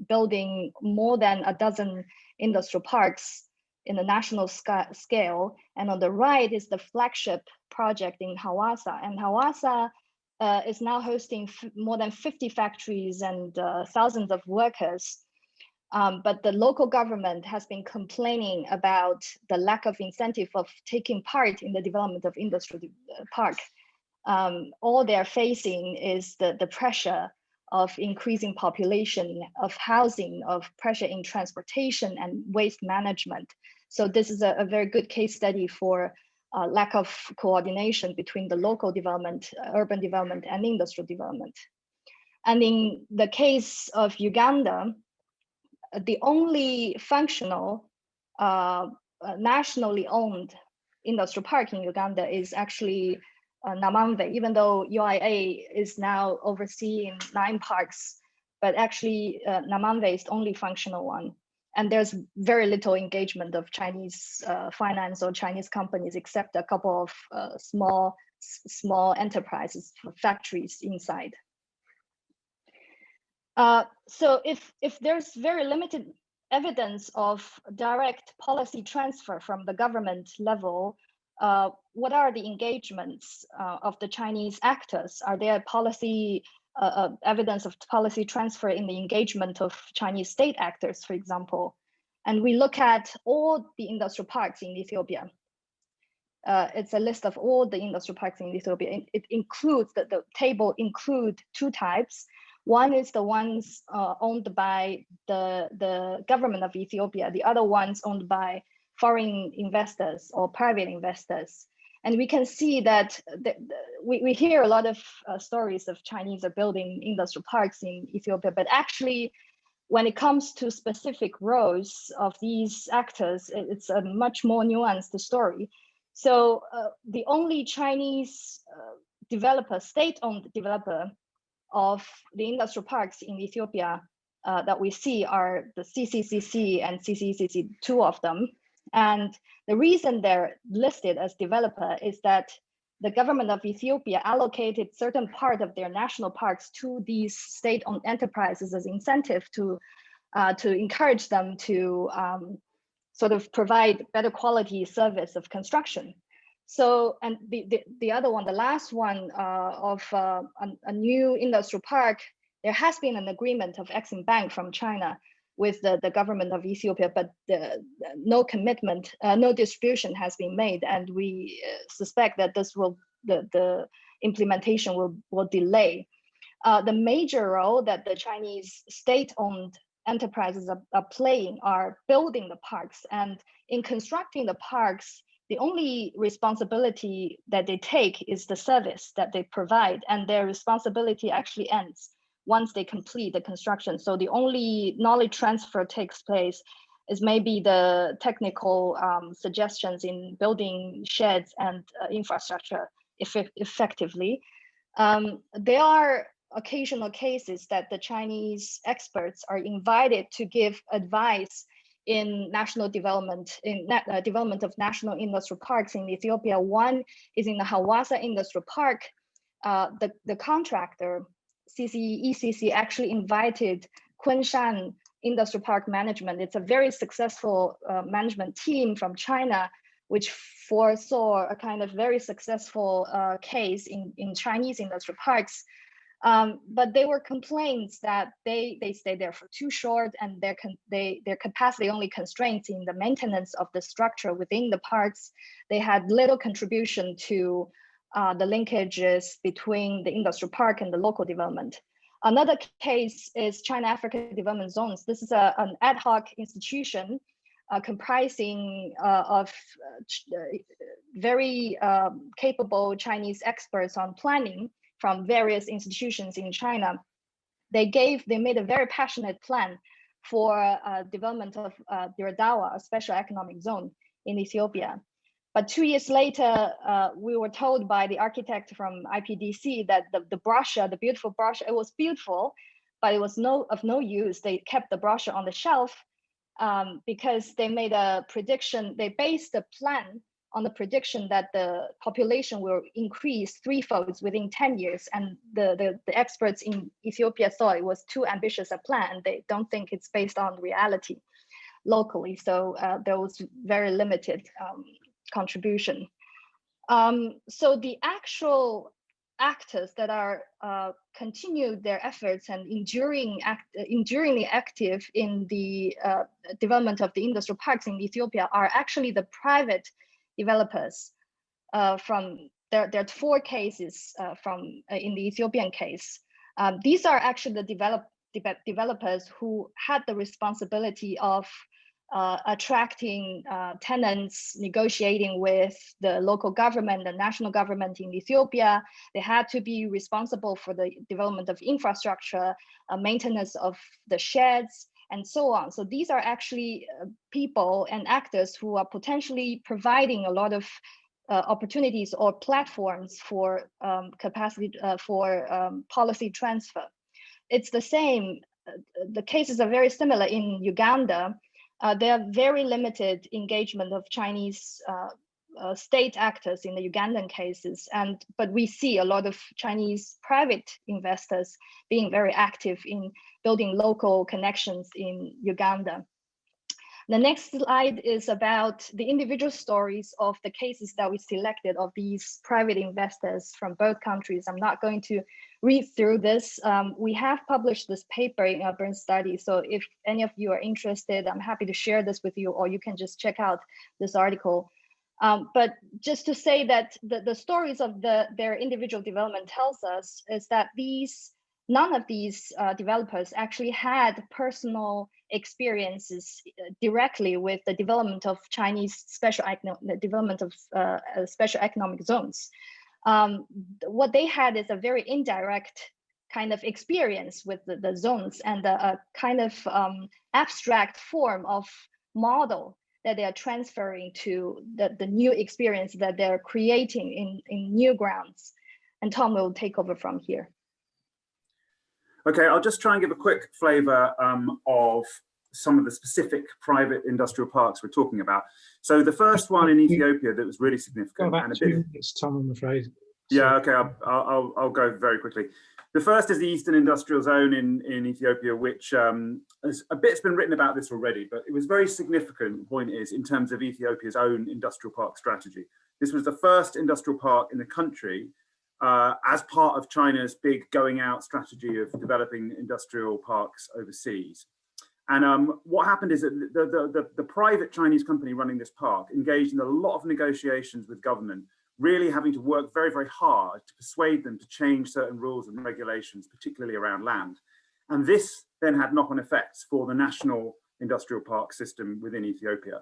building more than a dozen industrial parks in the national scale. And on the right is the flagship project in Hawassa. And Hawassa is now hosting more than 50 factories and thousands of workers. But the local government has been complaining about the lack of incentive of taking part in the development of industrial park. All they're facing is the pressure of increasing population, of housing, of pressure in transportation and waste management. So this is a very good case study for lack of coordination between the local development, urban development, and industrial development. And in the case of Uganda, the only functional nationally owned industrial park in Uganda is actually Namamve, even though UIA is now overseeing 9 parks, but actually Namamve is the only functional one. And there's very little engagement of Chinese finance or Chinese companies, except a couple of small enterprises, factories inside. So if there's very limited evidence of direct policy transfer from the government level, what are the engagements of the Chinese actors? Are there policy evidence of policy transfer in the engagement of Chinese state actors, for example? And we look at all the industrial parks in Ethiopia. It's a list of all the industrial parks in Ethiopia. It includes, the table includes 2 types. One is the ones owned by the government of Ethiopia. The other ones owned by foreign investors or private investors. And we can see that we hear a lot of stories of Chinese are building industrial parks in Ethiopia, but actually, when it comes to specific roles of these actors, it's a much more nuanced story. So the only Chinese developer, state-owned developer of the industrial parks in Ethiopia that we see are the CCCC and CCCC, 2 of them. And the reason they're listed as developer is that the government of Ethiopia allocated certain part of their national parks to these state-owned enterprises as incentive to encourage them to sort of provide better quality service of construction. So, and the other one, the last one of a new industrial park, there has been an agreement of Exim Bank from China with the government of Ethiopia, but no commitment, no distribution has been made, and we suspect that this will the implementation will delay. The major role that the Chinese state-owned enterprises are playing are building the parks, and in constructing the parks, the only responsibility that they take is the service that they provide, and their responsibility actually ends once they complete the construction. So the only knowledge transfer takes place is maybe the technical suggestions in building sheds and infrastructure effectively. There are occasional cases that the Chinese experts are invited to give advice in national development, development of national industrial parks in Ethiopia. One is in the Hawassa Industrial Park. The contractor, ECC, actually invited Kunshan Industrial Park Management. It's a very successful management team from China, which foresaw a kind of very successful case in Chinese industrial parks. But there were complaints that they stayed there for too short, and their capacity only constraints in the maintenance of the structure within the parks. They had little contribution to the linkages between the industrial park and the local development. Another case is China-Africa Development Zones. This is an ad hoc institution comprising of very capable Chinese experts on planning from various institutions in China. They made a very passionate plan for development of Diradawa, a special economic zone in Ethiopia. But 2 years later, we were told by the architect from IPDC that the brochure, the beautiful brochure, it was beautiful, but it was of no use. They kept the brochure on the shelf because they made a prediction. They based the plan on the prediction that the population will increase threefold within 10 years. And the experts in Ethiopia thought it was too ambitious a plan. They don't think it's based on reality locally. So there was very limited contribution. So the actual actors that are continued their efforts and enduringly active in the development of the industrial parks in Ethiopia are actually the private developers. There are 4 cases in the Ethiopian case. These are actually the developers who had the responsibility of attracting tenants, negotiating with the local government, the national government in Ethiopia. They had to be responsible for the development of infrastructure, maintenance of the sheds, and so on. So these are actually people and actors who are potentially providing a lot of opportunities or platforms for policy transfer. It's the same. The cases are very similar in Uganda. There are very limited engagement of Chinese state actors in the Ugandan cases, but we see a lot of Chinese private investors being very active in building local connections in Uganda. The next slide is about the individual stories of the cases that we selected of these private investors from both countries. I'm not going to read through this. We have published this paper in our Burn study. So if any of you are interested, I'm happy to share this with you, or you can just check out this article. But just to say that the stories of their individual development tells us is that none of these developers actually had personal experiences directly with the development of special economic zones. What they had is a very indirect kind of experience with the zones and a kind of abstract form of model that they are transferring to the new experience that they're creating in new grounds. And Tom will take over from here. Okay, I'll just try and give a quick flavor of some of the specific private industrial parks we're talking about. So the first one in Ethiopia that was really significant. And it's Tom, I'm afraid. Yeah, okay, I'll go very quickly. The first is the Eastern Industrial Zone in Ethiopia, which a bit's been written about this already, but it was very significant, the point is, in terms of Ethiopia's own industrial park strategy. This was the first industrial park in the country as part of China's big going out strategy of developing industrial parks overseas. And what happened is that the private Chinese company running this park engaged in a lot of negotiations with government, really having to work very, very hard to persuade them to change certain rules and regulations, particularly around land. And this then had knock-on effects for the national industrial park system within Ethiopia.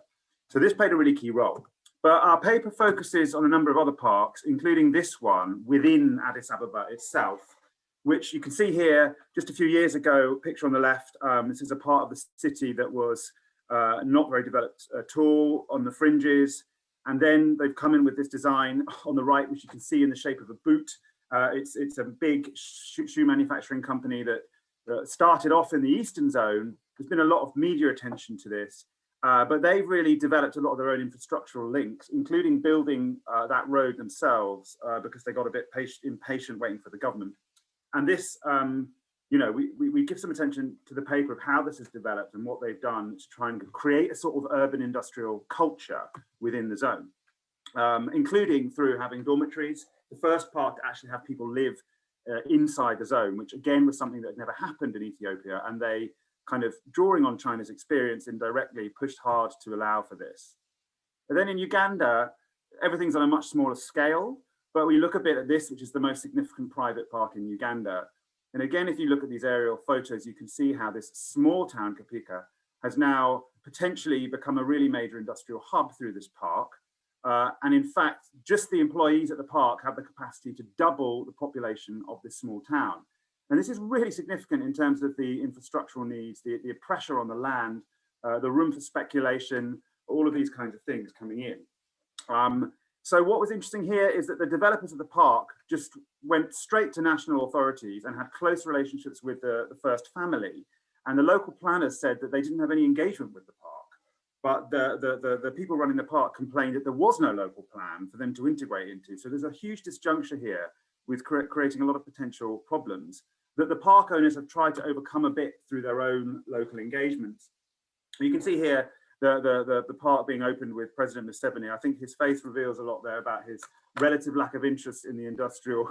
So this played a really key role. But our paper focuses on a number of other parks, including this one within Addis Ababa itself, which you can see here just a few years ago, picture on the left. This is a part of the city that was not very developed at all, on the fringes. And then they've come in with this design on the right, which you can see in the shape of a boot. It's a big shoe manufacturing company that started off in the eastern zone. There's been a lot of media attention to this, but they've really developed a lot of their own infrastructural links, including building that road themselves, because they got a bit impatient waiting for the government. And this, you know, we give some attention to the paper of how this has developed and what they've done to try and create a sort of urban industrial culture within the zone, including through having dormitories. The first part to actually have people live inside the zone, which again was something that had never happened in Ethiopia. And they kind of, drawing on China's experience, indirectly pushed hard to allow for this. But then in Uganda, everything's on a much smaller scale. But we look a bit at this, which is the most significant private park in Uganda. And again, if you look at these aerial photos, you can see how this small town, Kapika, has now potentially become a really major industrial hub through this park. And in fact, just the employees at the park have the capacity to double the population of this small town. And this is really significant in terms of the infrastructural needs, the pressure on the land, the room for speculation, all of these kinds of things coming in. So what was interesting here is that the developers of the park just went straight to national authorities and had close relationships with the first family. And the local planners said that they didn't have any engagement with the park. But the people running the park complained that there was no local plan for them to integrate into. So there's a huge disjuncture here with creating a lot of potential problems that the park owners have tried to overcome a bit through their own local engagements. You can see here the park being opened with President Museveni. I think his face reveals a lot there about his relative lack of interest in the industrial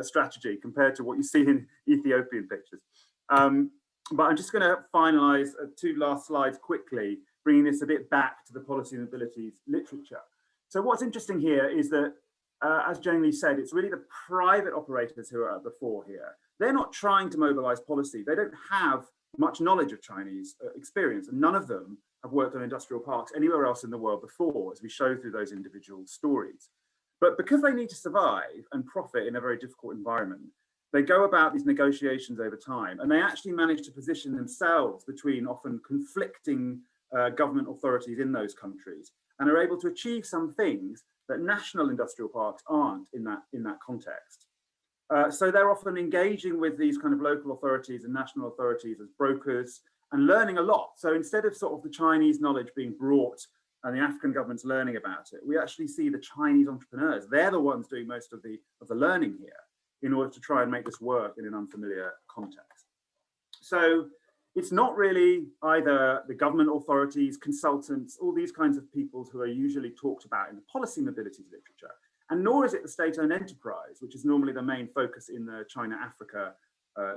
strategy compared to what you see in Ethiopian pictures. But I'm just going to finalize two last slides quickly, bringing this a bit back to the policy and abilities literature. So what's interesting here is that, as Jane Lee said, it's really the private operators who are at the fore here. They're not trying to mobilize policy. They don't have much knowledge of Chinese experience, and none of them have worked on industrial parks anywhere else in the world before, as we show through those individual stories. But because they need to survive and profit in a very difficult environment, they go about these negotiations over time, and they actually manage to position themselves between often conflicting government authorities in those countries, and are able to achieve some things that national industrial parks aren't in that context. So they're often engaging with these kind of local authorities and national authorities as brokers and learning a lot. So instead of sort of the Chinese knowledge being brought and the African governments learning about it, we actually see the Chinese entrepreneurs. They're the ones doing most of the learning here in order to try and make this work in an unfamiliar context. So it's not really either the government authorities, consultants, all these kinds of people who are usually talked about in the policy mobilities literature, and nor is it the state-owned enterprise, which is normally the main focus in the China-Africa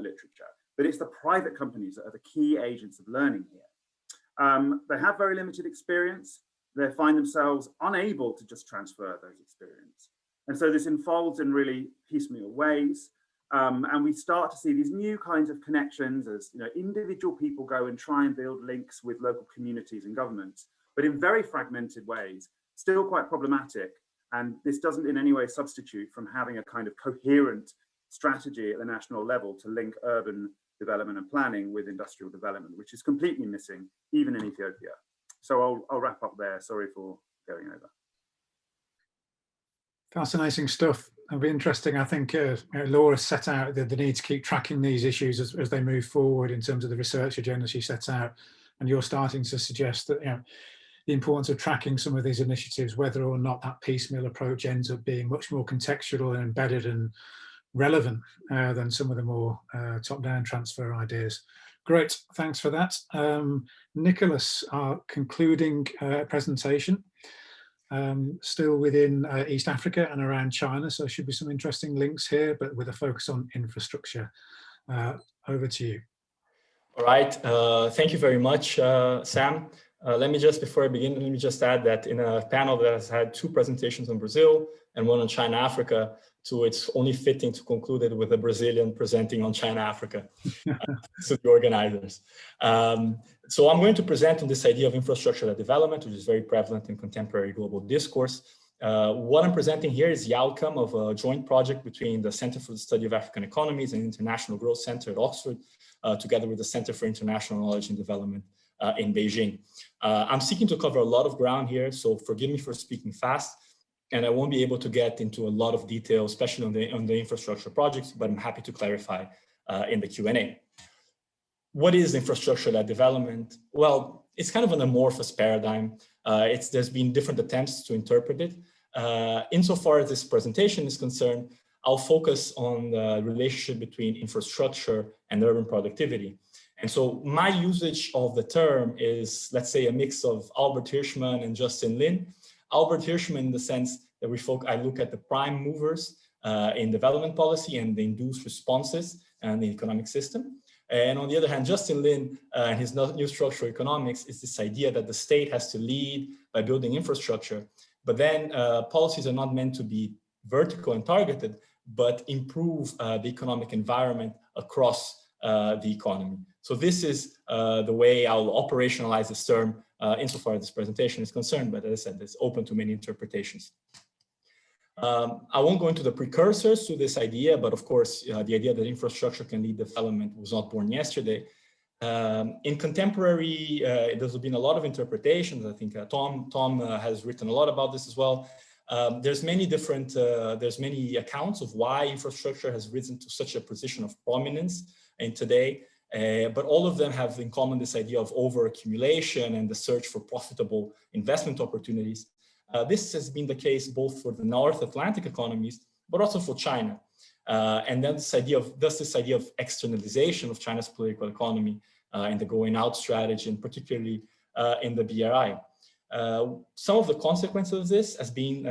literature, but it's the private companies that are the key agents of learning here. They have very limited experience. They find themselves unable to just transfer those experience. And so this unfolds in really piecemeal ways. And we start to see these new kinds of connections as, you know, individual people go and try and build links with local communities and governments, but in very fragmented ways, still quite problematic. And this doesn't in any way substitute from having a kind of coherent strategy at the national level to link urban development and planning with industrial development, which is completely missing even in Ethiopia. So I'll wrap up there. Sorry for going over. Fascinating stuff. It'll be interesting. I think Laura set out the need to keep tracking these issues as they move forward in terms of the research agenda she sets out. And you're starting to suggest that, you know, the importance of tracking some of these initiatives, whether or not that piecemeal approach ends up being much more contextual and embedded and relevant than some of the more top-down transfer ideas. Great, thanks for that. Nicholas, our concluding presentation. still within East Africa and around China. So there should be some interesting links here, but with a focus on infrastructure. Over to you. All right, thank you very much, Sam. Let me just, before I begin, let me just add that in a panel that has had 2 presentations on Brazil and 1 on China, Africa, so it's only fitting to conclude it with a Brazilian presenting on China, Africa, to the organizers. So I'm going to present on this idea of infrastructure-led development, which is very prevalent in contemporary global discourse. What I'm presenting here is the outcome of a joint project between the Center for the Study of African Economies and International Growth Center at Oxford, together with the Center for International Knowledge and Development in Beijing. I'm seeking to cover a lot of ground here, so forgive me for speaking fast, and I won't be able to get into a lot of detail, especially on the infrastructure projects, but I'm happy to clarify in the Q&A. What is infrastructure-led development? Well, it's kind of an amorphous paradigm. There's been different attempts to interpret it. Insofar as this presentation is concerned, I'll focus on the relationship between infrastructure and urban productivity. And so my usage of the term is, let's say, a mix of Albert Hirschman and Justin Lin. Albert Hirschman in the sense that I look at the prime movers in development policy and the induced responses and the economic system. And on the other hand, Justin Lin and his new structural economics is this idea that the state has to lead by building infrastructure, but then policies are not meant to be vertical and targeted, but improve the economic environment across the economy. So this is the way I'll operationalize this term insofar as this presentation is concerned, but as I said, it's open to many interpretations. I won't go into the precursors to this idea, but of course, the idea that infrastructure can lead development was not born yesterday. In contemporary, there's been a lot of interpretations. I think Tom has written a lot about this as well. There's many accounts of why infrastructure has risen to such a position of prominence in today, but all of them have in common this idea of over-accumulation and the search for profitable investment opportunities. This has been the case both for the North Atlantic economies, but also for China. And then this idea of externalization of China's political economy in the going out strategy, and particularly in the BRI. Some of the consequences of this has been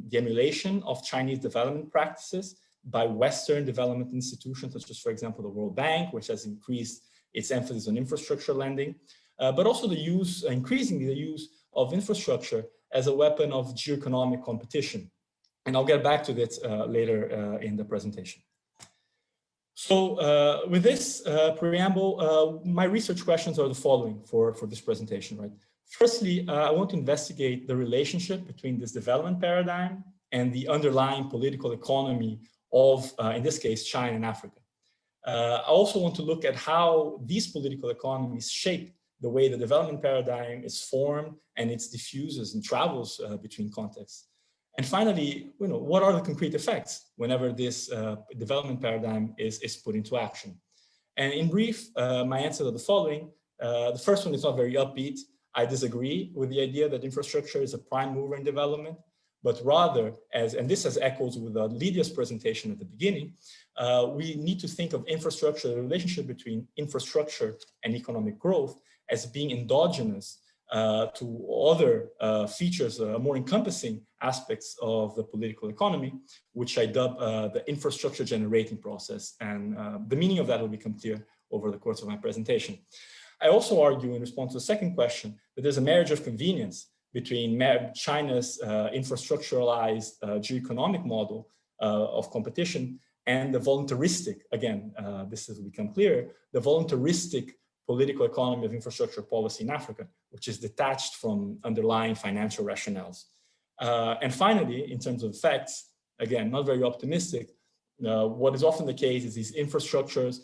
the emulation of Chinese development practices by Western development institutions, such as, for example, the World Bank, which has increased its emphasis on infrastructure lending, but also increasingly the use of infrastructure as a weapon of geoeconomic competition. And I'll get back to this later in the presentation. So with this preamble, my research questions are the following for this presentation, right? Firstly, I want to investigate the relationship between this development paradigm and the underlying political economy of, in this case, China and Africa. I also want to look at how these political economies shape the way the development paradigm is formed and it diffuses and travels between contexts. And finally, what are the concrete effects whenever this development paradigm is put into action? And in brief, my answers are the following. The first one is not very upbeat. I disagree with the idea that infrastructure is a prime mover in development, but rather, and this has echoes with Lydia's presentation at the beginning, we need to think of infrastructure, the relationship between infrastructure and economic growth as being endogenous to other features, more encompassing aspects of the political economy, which I dub the infrastructure generating process. And the meaning of that will become clear over the course of my presentation. I also argue in response to the second question that there's a marriage of convenience between China's infrastructuralized geoeconomic model of competition and the voluntaristic, again, this has become clear, the voluntaristic political economy of infrastructure policy in Africa, which is detached from underlying financial rationales. And finally, in terms of effects, again, not very optimistic, what is often the case is these infrastructures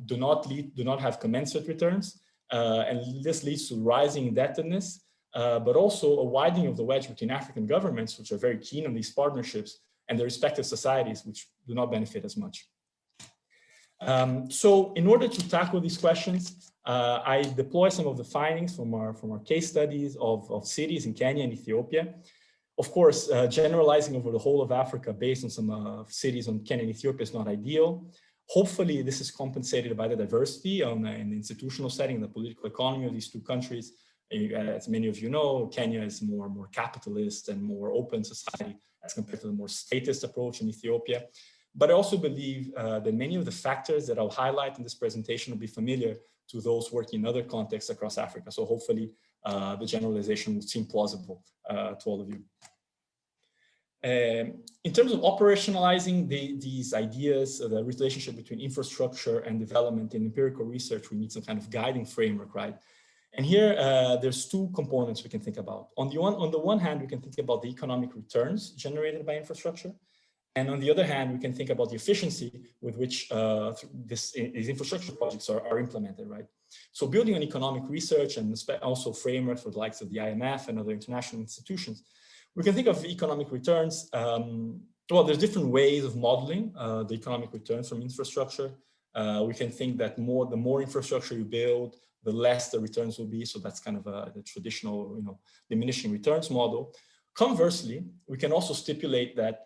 do not have commensurate returns, and this leads to rising indebtedness, but also a widening of the wedge between African governments, which are very keen on these partnerships, and their respective societies, which do not benefit as much. So in order to tackle these questions, I deploy some of the findings from our case studies of cities in Kenya and Ethiopia. Of course, generalizing over the whole of Africa based on some cities in Kenya and Ethiopia is not ideal. Hopefully, this is compensated by the diversity in the institutional setting, the political economy of these two countries As many of you know, Kenya is more capitalist and more open society as compared to the more statist approach in Ethiopia. But I also believe that many of the factors that I'll highlight in this presentation will be familiar to those working in other contexts across Africa. So hopefully the generalization will seem plausible to all of you. In terms of operationalizing these ideas, the relationship between infrastructure and development in empirical research, we need some kind of guiding framework, right? And here, there's two components we can think about. On the one hand, we can think about the economic returns generated by infrastructure. And on the other hand, we can think about the efficiency with which these infrastructure projects are implemented, right? So building on economic research and also frameworks for the likes of the IMF and other international institutions, we can think of economic returns. Well, there's different ways of modeling the economic returns from infrastructure. We can think that the more infrastructure you build, the less the returns will be. So that's kind of the traditional, diminishing returns model. Conversely, we can also stipulate that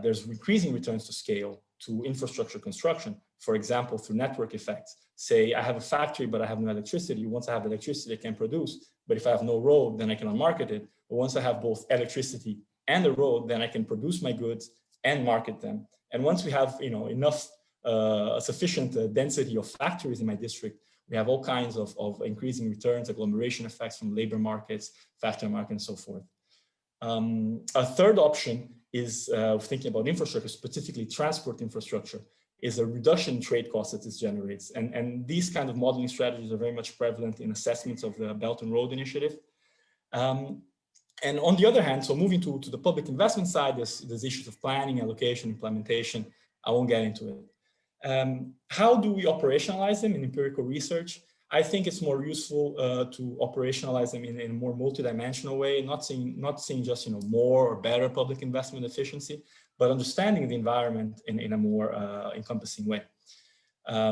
there's increasing returns to scale to infrastructure construction. For example, through network effects. Say I have a factory, but I have no electricity. Once I have electricity, I can produce. But if I have no road, then I cannot market it. But once I have both electricity and a road, then I can produce my goods and market them. And once we have, enough sufficient density of factories in my district, we have all kinds of increasing returns, agglomeration effects from labor markets, factory market, and so forth. A third option is thinking about infrastructure, specifically transport infrastructure, is a reduction in trade costs that this generates. And these kind of modeling strategies are very much prevalent in assessments of the Belt and Road Initiative. And on the other hand, so moving to the public investment side, there's issues of planning, allocation, implementation. I won't get into it. How do we operationalize them in empirical research? I think it's more useful to operationalize them in a more multidimensional way, not seeing just more or better public investment efficiency, but understanding the environment in a more encompassing way.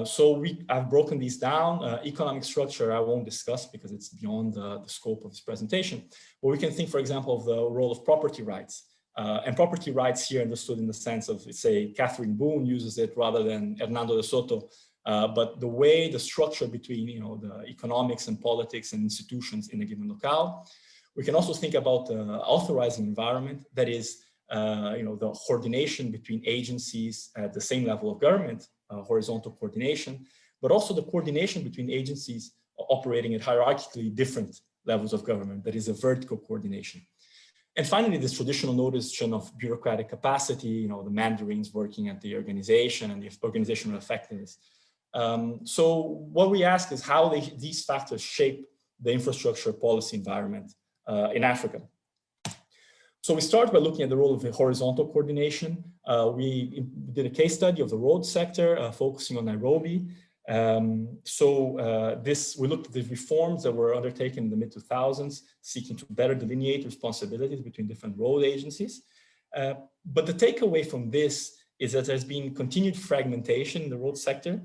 So I've broken these down. Economic structure I won't discuss because it's beyond the scope of this presentation. But we can think, for example, of the role of property rights. And property rights here understood in the sense of, say, Catherine Boone uses it rather than Hernando de Soto. But the way, the structure between the economics and politics and institutions in a given locale. We can also think about the authorizing environment, that is, the coordination between agencies at the same level of government, horizontal coordination, but also the coordination between agencies operating at hierarchically different levels of government, that is a vertical coordination. And finally, this traditional notion of bureaucratic capacity, the mandarins working at the organization and the organizational effectiveness. So what we ask is how these factors shape the infrastructure policy environment in Africa. So we start by looking at the role of the horizontal coordination. We did a case study of the road sector, focusing on Nairobi. We looked at the reforms that were undertaken in the mid-2000s, seeking to better delineate responsibilities between different road agencies. But the takeaway from this is that there's been continued fragmentation in the road sector,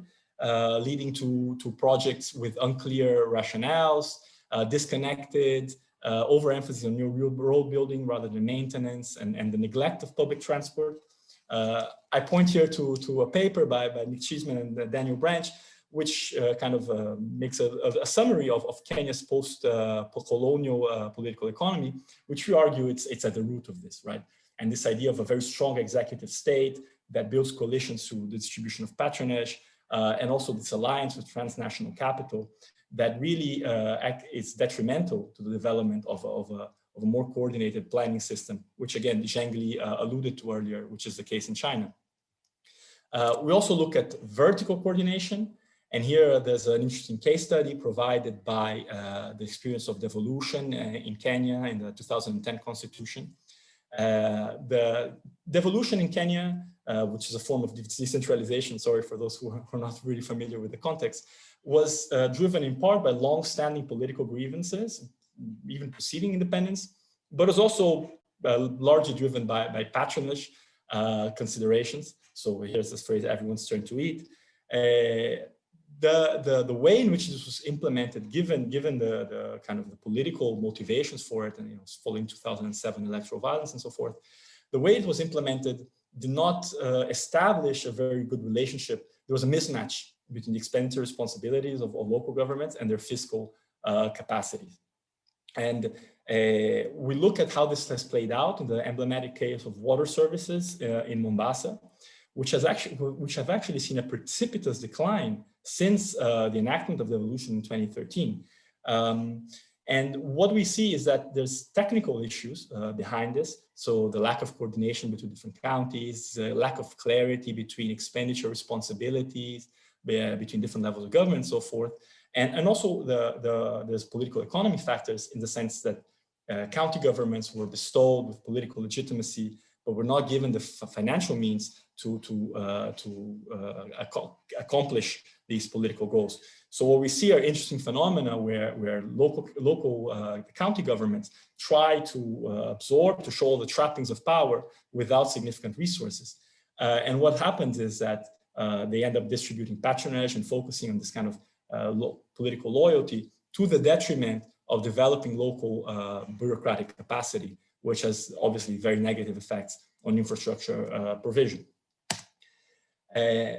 leading to projects with unclear rationales, disconnected, overemphasis on new road building rather than maintenance, and the neglect of public transport. I point here to a paper by Nick Cheeseman and Daniel Branch, which makes a summary of Kenya's post-colonial political economy, which we argue it's at the root of this, right? And this idea of a very strong executive state that builds coalitions through the distribution of patronage, and also this alliance with transnational capital that really is detrimental to the development of a more coordinated planning system, which again, Zheng Li alluded to earlier, which is the case in China. We also look at vertical coordination. And here there's an interesting case study provided by the experience of devolution in Kenya in the 2010 constitution. The devolution in Kenya, which is a form of decentralization, sorry for those who are not really familiar with the context, was driven in part by long-standing political grievances, even preceding independence, but was also largely driven by patronage considerations. So here's this phrase, everyone's turn to eat. The way in which this was implemented, given the kind of the political motivations for it, and following 2007 electoral violence and so forth, the way it was implemented did not establish a very good relationship. There was a mismatch between the expenditure responsibilities of local governments and their fiscal capacities. And we look at how this has played out in the emblematic case of water services in Mombasa, which have actually seen a precipitous decline since the enactment of the revolution in 2013. And what we see is that there's technical issues behind this. So the lack of coordination between different counties, the lack of clarity between expenditure responsibilities, between different levels of government and so forth. And also there's political economy factors in the sense that county governments were bestowed with political legitimacy, but were not given the financial means to accomplish these political goals. So what we see are interesting phenomena where local county governments try to absorb, to show the trappings of power without significant resources. And what happens is that they end up distributing patronage and focusing on this kind of political loyalty to the detriment of developing local bureaucratic capacity, which has obviously very negative effects on infrastructure provision.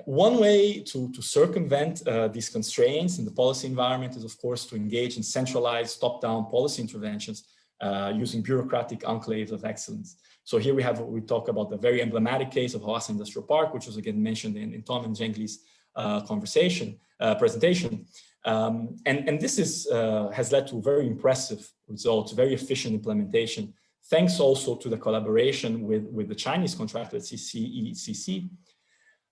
One way to circumvent these constraints in the policy environment is, of course, to engage in centralized top-down policy interventions using bureaucratic enclaves of excellence. So here we talk about the very emblematic case of Hawassa Industrial Park, which was again mentioned in Tom and Jengli's presentation. And this has led to very impressive results, very efficient implementation, thanks also to the collaboration with the Chinese contractor at CCECC.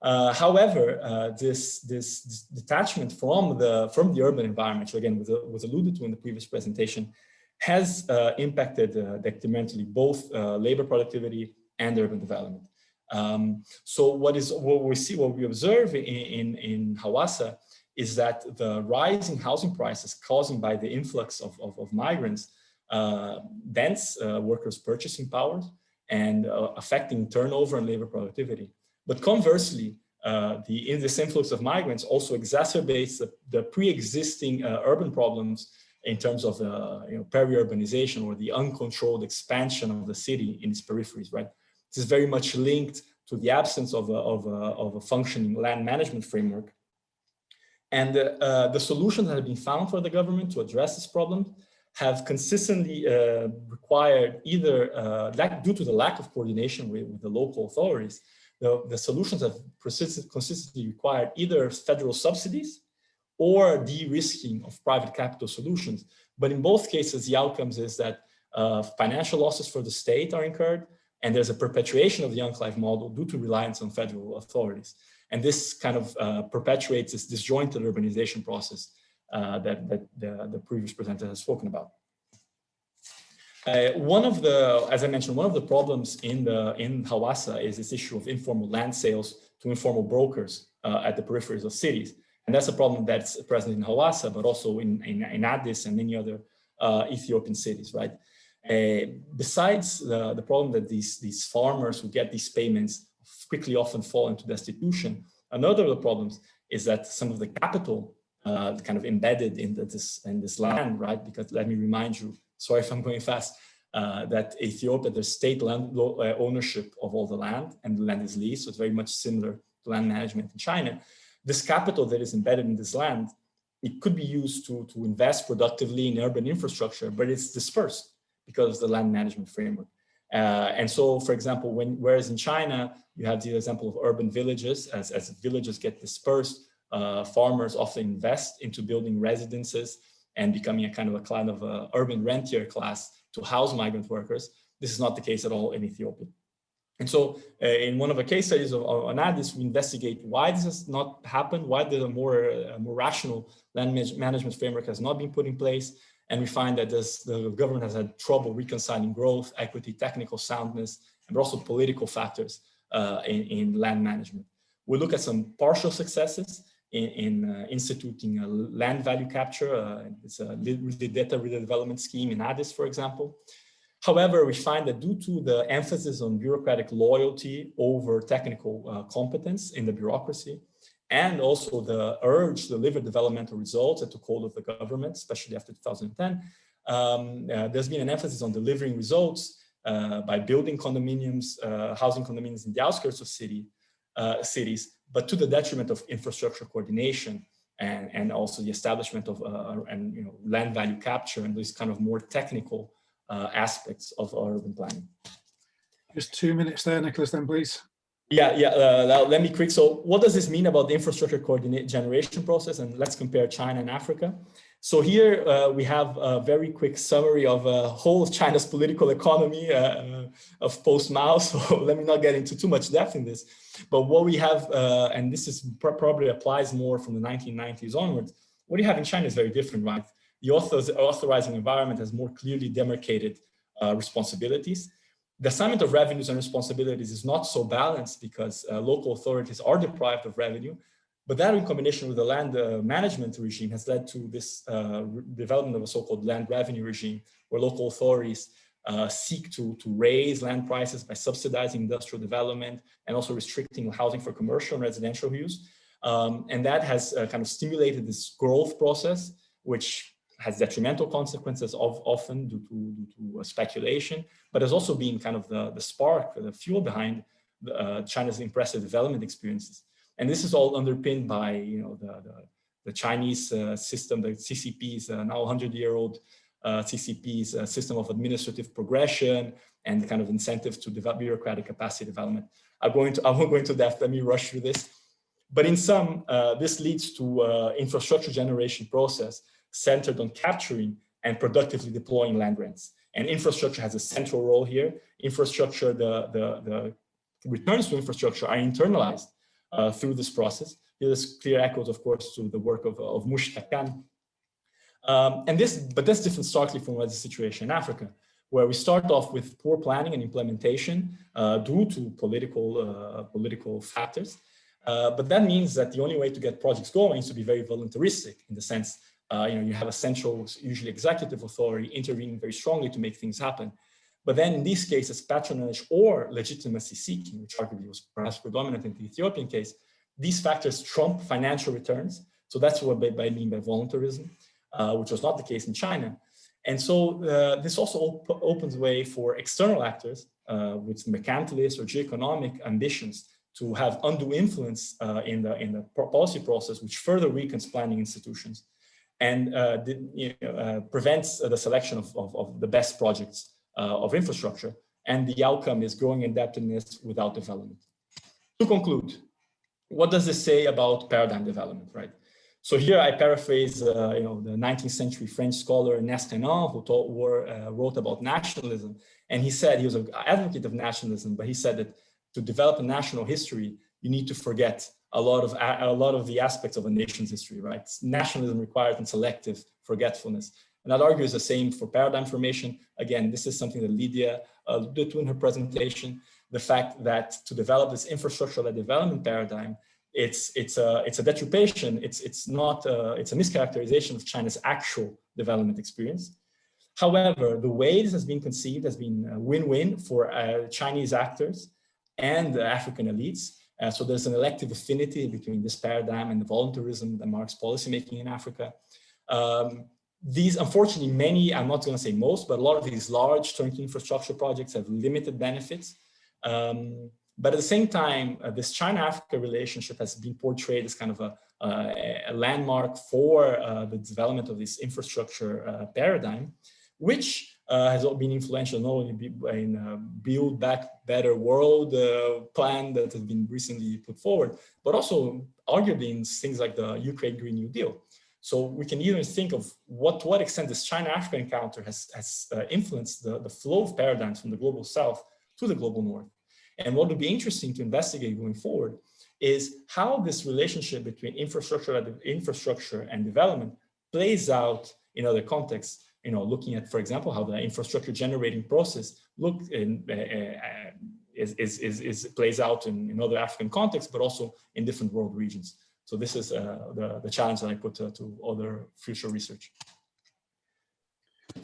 However, this detachment from the urban environment, which again was alluded to in the previous presentation, has impacted detrimentally both labor productivity and urban development. So what we observe in Hawassa is that the rising housing prices caused by the influx of migrants dents workers' purchasing power and affecting turnover and labor productivity. But conversely, this influx of migrants also exacerbates the pre-existing urban problems in terms of peri-urbanization or the uncontrolled expansion of the city in its peripheries, right? This is very much linked to the absence of a functioning land management framework. And the solutions that have been found for the government to address this problem have consistently required either, due to the lack of coordination with the local authorities, the solutions have consistently required either federal subsidies or de-risking of private capital solutions. But in both cases, the outcomes is that financial losses for the state are incurred, and there's a perpetuation of the enclave model due to reliance on federal authorities. And this kind of perpetuates this disjointed urbanization process that the previous presenter has spoken about. As I mentioned, one of the problems in Hawassa is this issue of informal land sales to informal brokers at the peripheries of cities. And that's a problem that's present in Hawassa, but also in Addis and many other Ethiopian cities, right? Besides the problem that these farmers who get these payments quickly often fall into destitution, another of the problems is that some of the capital kind of embedded in this land, right? Because let me remind you, sorry if I'm going fast, that Ethiopia, there's state land ownership of all the land, and the land is leased, so it's very much similar to land management in China. This capital that is embedded in this land, it could be used to invest productively in urban infrastructure, but it's dispersed because of the land management framework. And so, for example, whereas in China, you have the example of urban villages, as villages get dispersed, farmers often invest into building residences and becoming a kind of urban rentier class to house migrant workers. This is not the case at all in Ethiopia. And so in one of the case studies on Addis, we investigate why this has not happened, why the more rational land management framework has not been put in place. And we find that the government has had trouble reconciling growth, equity, technical soundness, and also political factors in land management. We look at some partial successes in instituting a land value capture. It's a data redevelopment scheme in Addis, for example. However, we find that due to the emphasis on bureaucratic loyalty over technical competence in the bureaucracy, and also the urge to deliver developmental results that took hold of the government, especially after 2010, there's been an emphasis on delivering results by building condominiums, housing condominiums in the outskirts of cities, but to the detriment of infrastructure coordination and also the establishment of land value capture and these kind of more technical aspects of urban planning. Just 2 minutes there, Nicholas, then please. Let me quick. So what does this mean about the infrastructure coordinate generation process? And let's compare China and Africa. So here we have a very quick summary of whole of China's political economy of post-Mao. So let me not get into too much depth in this. But what we have, and this is probably applies more from the 1990s onwards, what you have in China is very different, right? The authorizing environment has more clearly demarcated responsibilities. The assignment of revenues and responsibilities is not so balanced because local authorities are deprived of revenue, but that in combination with the land management regime has led to this development of a so-called land revenue regime, where local authorities seek to raise land prices by subsidizing industrial development and also restricting housing for commercial and residential use. And that has kind of stimulated this growth process, which has detrimental consequences often due to speculation, but has also been kind of the spark, the fuel behind China's impressive development experiences. And this is all underpinned by the Chinese system, the CCP's now 100-year-old CCP's system of administrative progression and the kind of incentives to develop bureaucratic capacity development. I won't go into depth, let me rush through this. But in sum, this leads to infrastructure generation process centered on capturing and productively deploying land rents. And infrastructure has a central role here. Infrastructure, the returns to infrastructure are internalized through this process. There's clear echoes, of course, to the work of Mushtaq Khan. But that's different starkly from the situation in Africa, where we start off with poor planning and implementation due to political factors. But that means that the only way to get projects going is to be very voluntaristic, in the sense you have a central, usually executive authority intervening very strongly to make things happen. But then in these cases, patronage or legitimacy seeking, which arguably was perhaps predominant in the Ethiopian case, these factors trump financial returns. So that's what I mean by voluntarism, which was not the case in China. And so this also opens way for external actors with mercantilist or geoeconomic ambitions to have undue influence in the policy process, which further weakens planning institutions and prevents the selection of the best projects of infrastructure. And the outcome is growing indebtedness without development. To conclude, what does this say about paradigm development, right? So here I paraphrase, the 19th century French scholar Ernest Renan, who wrote about nationalism. And he said, he was an advocate of nationalism, but he said that to develop a national history, you need to forget a lot of the aspects of a nation's history, right? Nationalism requires and selective forgetfulness. And I'd argue is the same for paradigm formation. Again, this is something that Lydia alluded to in her presentation, the fact that to develop this infrastructure-led development paradigm, it's a deturpation, it's a mischaracterization of China's actual development experience. However, the way this has been conceived has been a win-win for Chinese actors and the African elites. So there's an elective affinity between this paradigm and the voluntarism that marks policymaking in Africa. These, unfortunately, many, I'm not going to say most, but a lot of these large turnkey infrastructure projects have limited benefits. But at the same time, this China-Africa relationship has been portrayed as kind of a landmark for the development of this infrastructure paradigm, which has been influential not only in Build Back Better World plan that has been recently put forward, but also arguably in things like the Ukraine Green New Deal. So we can even think of to what extent this China-Africa encounter has influenced the flow of paradigms from the global south to the global north. And what would be interesting to investigate going forward is how this relationship between infrastructure and development plays out in other contexts. Looking at, for example, how the infrastructure generating process plays out in other African contexts, but also in different world regions. So this is the challenge that I put to other future research.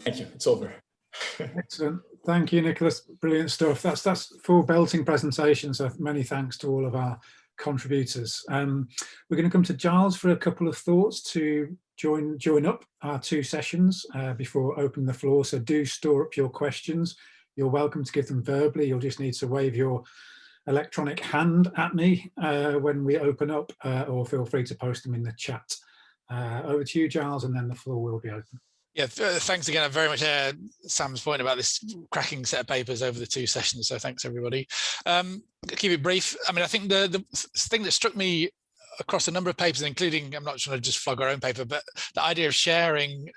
Thank you. It's over. Excellent. Thank you, Nicholas. Brilliant stuff. That's full belting presentation. So many thanks to all of our contributors. We're going to come to Giles for a couple of thoughts to join up our two sessions before opening the floor. So do store up your questions. You're welcome to give them verbally. You'll just need to wave your electronic hand at me when we open up, or feel free to post them in the chat Over to you, Giles, and then the floor will be open. Yeah, thanks again. I very much Sam's point about this cracking set of papers over the 2 sessions. So thanks, everybody. Keep it brief. I mean, I think the thing that struck me across a number of papers, including, I'm not trying to just flog our own paper, but the idea of sharing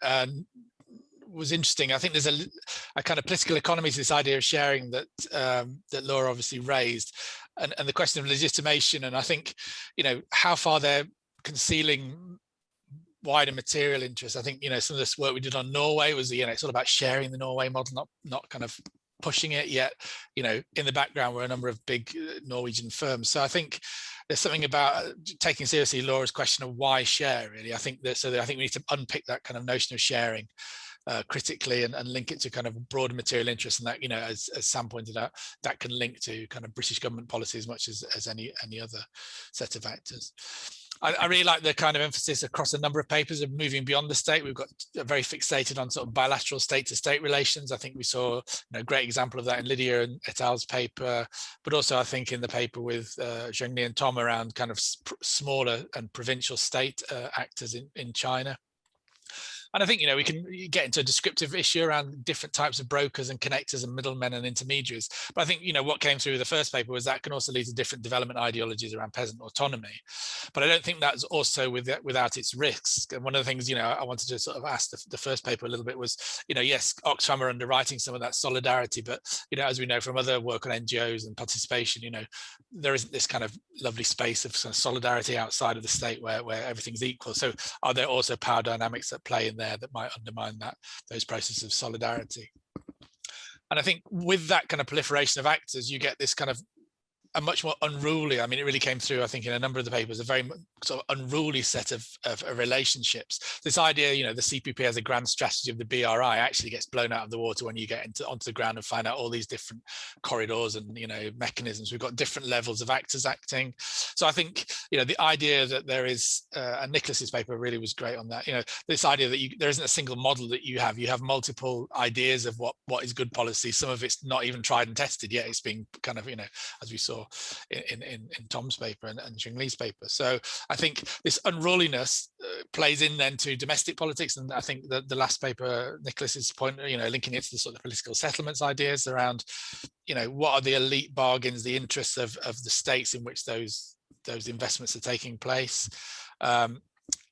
was interesting. I think there's a kind of political economy to this idea of sharing that that Laura obviously raised, and the question of legitimation. And I think, you know, how far they're concealing wider material interests. I think, you know, some of this work we did on Norway was, you know, it's all about sharing the Norway model, not kind of pushing it yet. You know, in the background were a number of big Norwegian firms. So I think there's something about taking seriously Laura's question of why share, really. I think that, I think we need to unpick that kind of notion of sharing critically and link it to kind of broader material interests, and that, you know, as Sam pointed out, that can link to kind of British government policy as much as any other set of actors. I really like the kind of emphasis across a number of papers of moving beyond the state. We've got very fixated on sort of bilateral state-to-state relations. I think we saw, you know, a great example of that in Lydia and et al.'s paper, but also I think in the paper with Zhengli and Tom around kind of smaller and provincial state actors in China. And I think, you know, we can get into a descriptive issue around different types of brokers and connectors and middlemen and intermediaries. But I think, you know, what came through the first paper was that can also lead to different development ideologies around peasant autonomy. But I don't think that's also without its risks. And one of the things, you know, I wanted to sort of ask the first paper a little bit was, you know, yes, Oxfam are underwriting some of that solidarity, but, you know, as we know from other work on NGOs and participation, you know, there isn't this kind of lovely space of solidarity outside of the state where everything's equal. So are there also power dynamics at play in there that might undermine those processes of solidarity? And I think with that kind of proliferation of actors, you get this kind of a much more unruly, I mean, it really came through, I think, in a number of the papers, a very sort of unruly set of relationships. This idea, you know, the CPP as a grand strategy of the BRI actually gets blown out of the water when you get onto the ground and find out all these different corridors and, you know, mechanisms. We've got different levels of actors acting. So I think, you know, the idea that there is, and Nicholas's paper really was great on that, you know, this idea that there isn't a single model that you have multiple ideas of what is good policy. Some of it's not even tried and tested yet. It's being kind of, you know, as we saw in Tom's paper and Zhengli's paper. So I think this unruliness plays in then to domestic politics, and I think the last paper, Nicholas's point, you know, linking it to the sort of political settlements ideas around, you know, what are the elite bargains, the interests of the states in which those investments are taking place.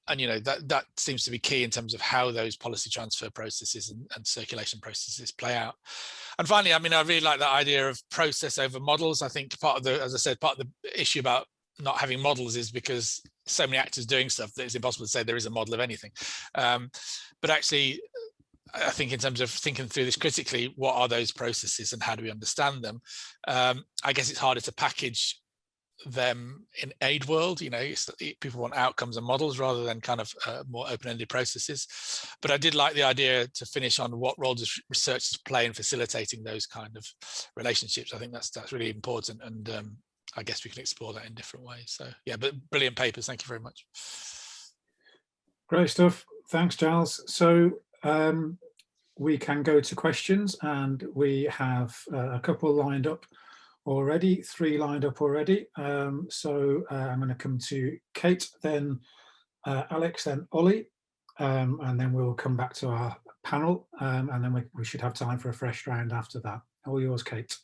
And, you know, that seems to be key in terms of how those policy transfer processes and circulation processes play out. And finally, I mean, I really like that idea of process over models. I think part of the, as I said, part of the issue about not having models is because so many actors doing stuff that it's impossible to say there is a model of anything. But actually, I think in terms of thinking through this critically, what are those processes and how do we understand them? I guess it's harder to package them in aid world, you know, people want outcomes and models rather than kind of more open-ended processes. But I did like the idea to finish on what role does researchers play in facilitating those kind of relationships. I think that's really important, and I guess we can explore that in different ways. So yeah, but brilliant papers. Thank you very much. Great stuff. Thanks, Giles. So we can go to questions, and we have a couple lined up already, 3 lined up already. So I'm going to come to Kate, then Alex, then Ollie, and then we'll come back to our panel, and then we should have time for a fresh round after that. All yours, Kate.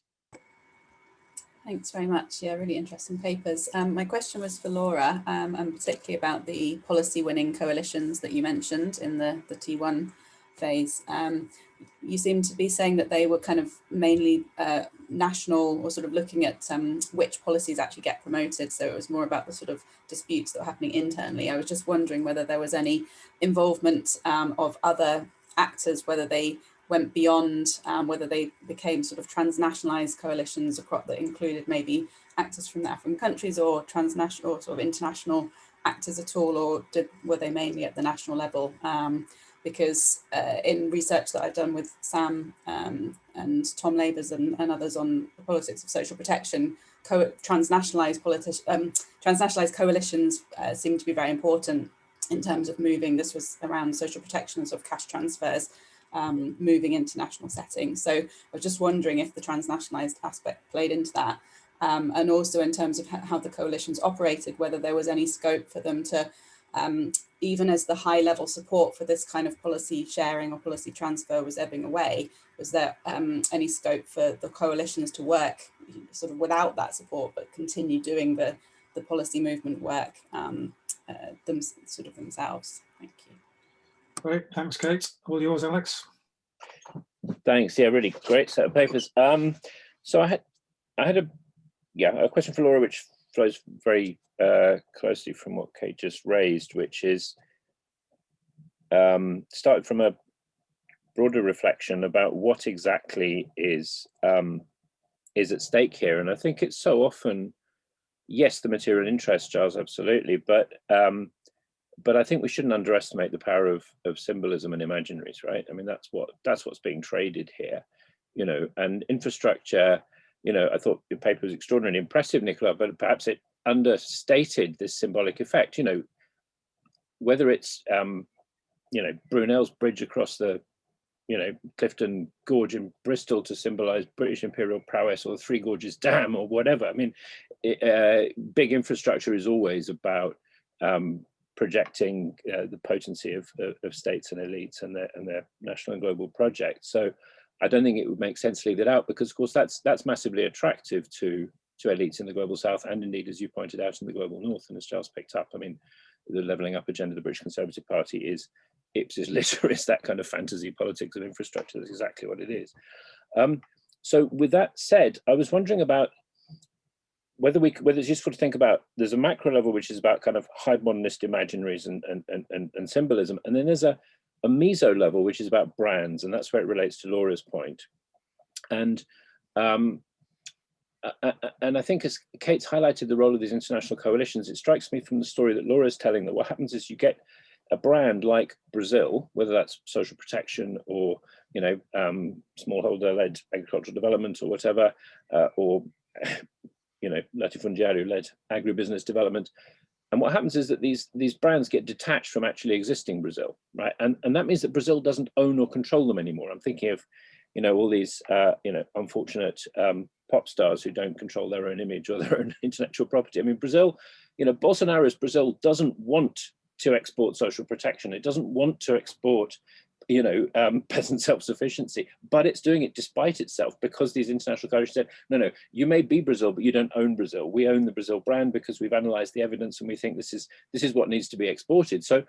Thanks very much. Yeah, really interesting papers. My question was for Laura, and particularly about the policy winning coalitions that you mentioned in the T1 phase. You seem to be saying that they were kind of mainly national, or sort of looking at which policies actually get promoted. So it was more about the sort of disputes that were happening internally. I was just wondering whether there was any involvement of other actors, whether they went beyond, whether they became sort of transnationalized coalitions that included maybe actors from the African countries, or transnational or sort of international actors at all, or were they mainly at the national level? Because in research that I've done with Sam and Tom Labors and others on the politics of social protection, transnationalized coalitions seem to be very important in terms of moving. This was around social protection and sort of cash transfers, moving into national settings. So I was just wondering if the transnationalized aspect played into that, and also in terms of how the coalitions operated, whether there was any scope for them to even as the high level support for this kind of policy sharing or policy transfer was ebbing away, was there any scope for the coalitions to work sort of without that support, but continue doing the policy movement work themselves? Thank you. Great, thanks, Kate. All yours, Alex. Thanks. Yeah, really great set of papers. So I had a question for Laura, which flows very closely from what Kate just raised, which is started from a broader reflection about what exactly is at stake here. And I think it's so often, yes, the material interest, Giles, absolutely, but I think we shouldn't underestimate the power of symbolism and imaginaries, right? I mean, that's what's being traded here, you know. And infrastructure, you know, I thought your paper was extraordinarily impressive, Nicola, but perhaps it understated this symbolic effect, you know, whether it's you know, Brunel's bridge across the, you know, Clifton Gorge in Bristol to symbolize British imperial prowess, or the Three Gorges Dam, or whatever. I mean, big infrastructure is always about projecting the potency of states and elites and their national and global projects. So I don't think it would make sense to leave that out, because of course that's massively attractive to elites in the global south, and indeed, as you pointed out, in the global north. And as Giles picked up, I mean, the levelling up agenda of the British Conservative Party is ipsis literis that kind of fantasy politics of infrastructure. That's exactly what it is. So with that said, I was wondering about whether it's useful to think about, there's a macro level which is about kind of high modernist imaginaries and symbolism, and then there's a meso level which is about brands, and that's where it relates to Laura's point. And I think, as Kate's highlighted the role of these international coalitions, it strikes me from the story that Laura's telling that what happens is you get a brand like Brazil, whether that's social protection or, you know, smallholder-led agricultural development or whatever, or, you know, latifundiario-led agribusiness development. And what happens is that these brands get detached from actually existing Brazil, right? And that means that Brazil doesn't own or control them anymore. I'm thinking of, you know, all these, you know, unfortunate pop stars who don't control their own image or their own intellectual property. I mean, Brazil, you know, Bolsonaro's Brazil doesn't want to export social protection. It doesn't want to export, you know, peasant self-sufficiency, but it's doing it despite itself, because these international coalitions said, no, you may be Brazil, but you don't own Brazil. We own the Brazil brand because we've analyzed the evidence and we think this is what needs to be exported. So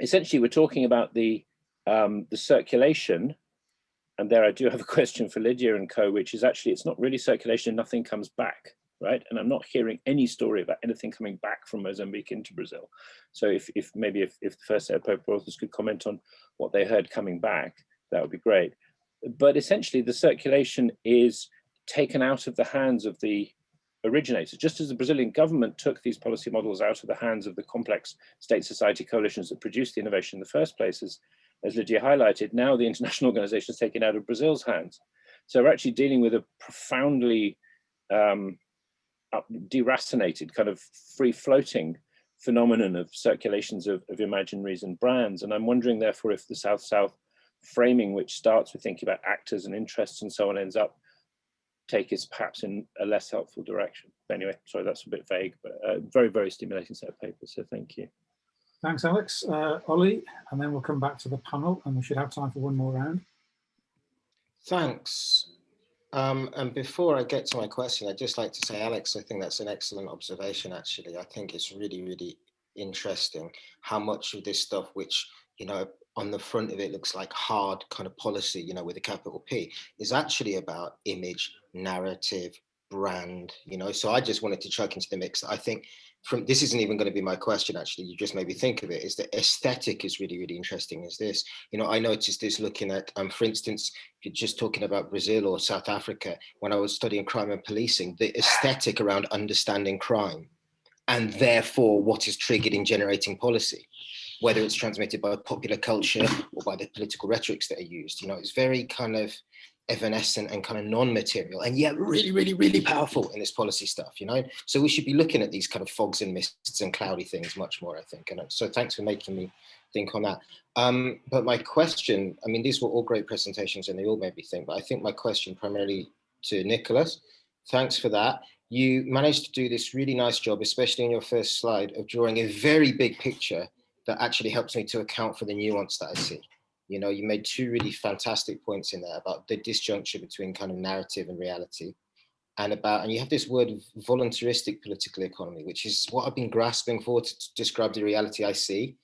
essentially, we're talking about the circulation. And there I do have a question for Lydia and co, which is actually, it's not really circulation, nothing comes back, right? And I'm not hearing any story about anything coming back from Mozambique into Brazil. So if the first set of paper authors could comment on what they heard coming back, that would be great. But essentially the circulation is taken out of the hands of the originators, just as the Brazilian government took these policy models out of the hands of the complex state-society coalitions that produced the innovation in the first place, as Lydia highlighted. Now the international organization is taken out of Brazil's hands. So we're actually dealing with a profoundly deracinated, kind of free-floating phenomenon of circulations of imaginaries and brands. And I'm wondering, therefore, if the South-South framing, which starts with thinking about actors and interests and so on, ends up take us perhaps in a less helpful direction. But anyway, sorry, that's a bit vague, but very, very stimulating set of papers, so thank you. Thanks, Alex. Ollie, and then we'll come back to the panel, and we should have time for one more round. Thanks. And before I get to my question, I'd just like to say, Alex, I think that's an excellent observation, actually. I think it's really, really interesting how much of this stuff, which, you know, on the front of it looks like hard kind of policy, you know, with a capital P, is actually about image, narrative, brand, you know. So I just wanted to chuck into the mix that I think this isn't even going to be my question, actually, you just made me think of it, is the aesthetic is really, really interesting. Is this, you know, I noticed this looking at, for instance, if you're just talking about Brazil or South Africa, when I was studying crime and policing, the aesthetic around understanding crime and therefore what is triggered in generating policy, whether it's transmitted by popular culture or by the political rhetorics that are used, you know, it's very kind of evanescent and kind of non-material, and yet really, really, really powerful in this policy stuff, you know. So we should be looking at these kind of fogs and mists and cloudy things much more, I think. And so thanks for making me think on that. But my question, I mean, these were all great presentations and they all made me think, but I think my question primarily to Nicholas, thanks for that. you managed to do this really nice job, especially in your first slide, of drawing a very big picture that actually helps me to account for the nuance that I see. You know, you made two really fantastic points in there about the disjuncture between kind of narrative and reality. And you have this word of voluntaristic political economy, which is what I've been grasping for to describe the reality I see,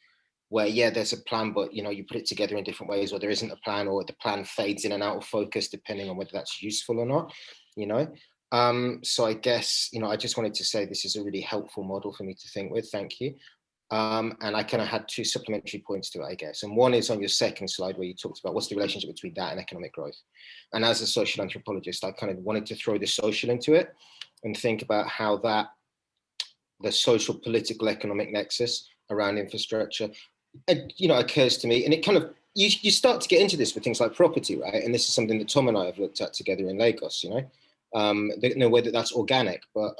where, yeah, there's a plan, but, you know, you put it together in different ways, or there isn't a plan, or the plan fades in and out of focus, depending on whether that's useful or not, you know? So I guess, you know, I just wanted to say this is a really helpful model for me to think with, thank you. And I kind of had two supplementary points to it, I guess. And one is on your second slide where you talked about what's the relationship between that and economic growth. And as a social anthropologist, I kind of wanted to throw the social into it and think about how the social, political, economic nexus around infrastructure, you know, occurs to me. And it kind of, you start to get into this with things like property, right? And this is something that Tom and I have looked at together in Lagos, you know, no way that that's organic, but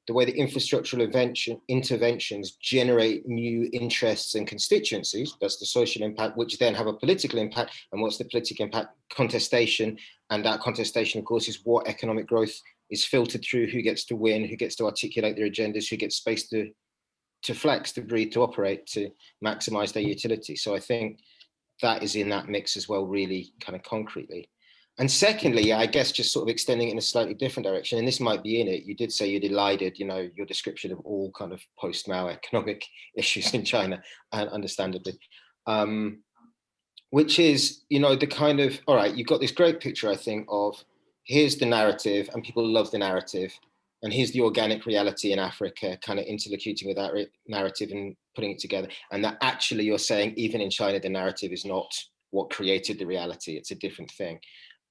the way the infrastructural interventions generate new interests and constituencies, that's the social impact, which then have a political impact. And what's the political impact? Contestation. And that contestation, of course, is what economic growth is filtered through, who gets to win, who gets to articulate their agendas, who gets space to flex, to breathe, to operate, to maximize their utility. So I think that is in that mix as well, really kind of concretely. And secondly, I guess just sort of extending it in a slightly different direction, and this might be in it, you did say you're delighted, you know, your description of all kind of post-Mao economic issues in China, and understandably, which is, you know, the kind of, all right, you've got this great picture, I think, of here's the narrative, and people love the narrative, and here's the organic reality in Africa, kind of interlocuting with that narrative and putting it together, and that actually you're saying, even in China, the narrative is not what created the reality, it's a different thing.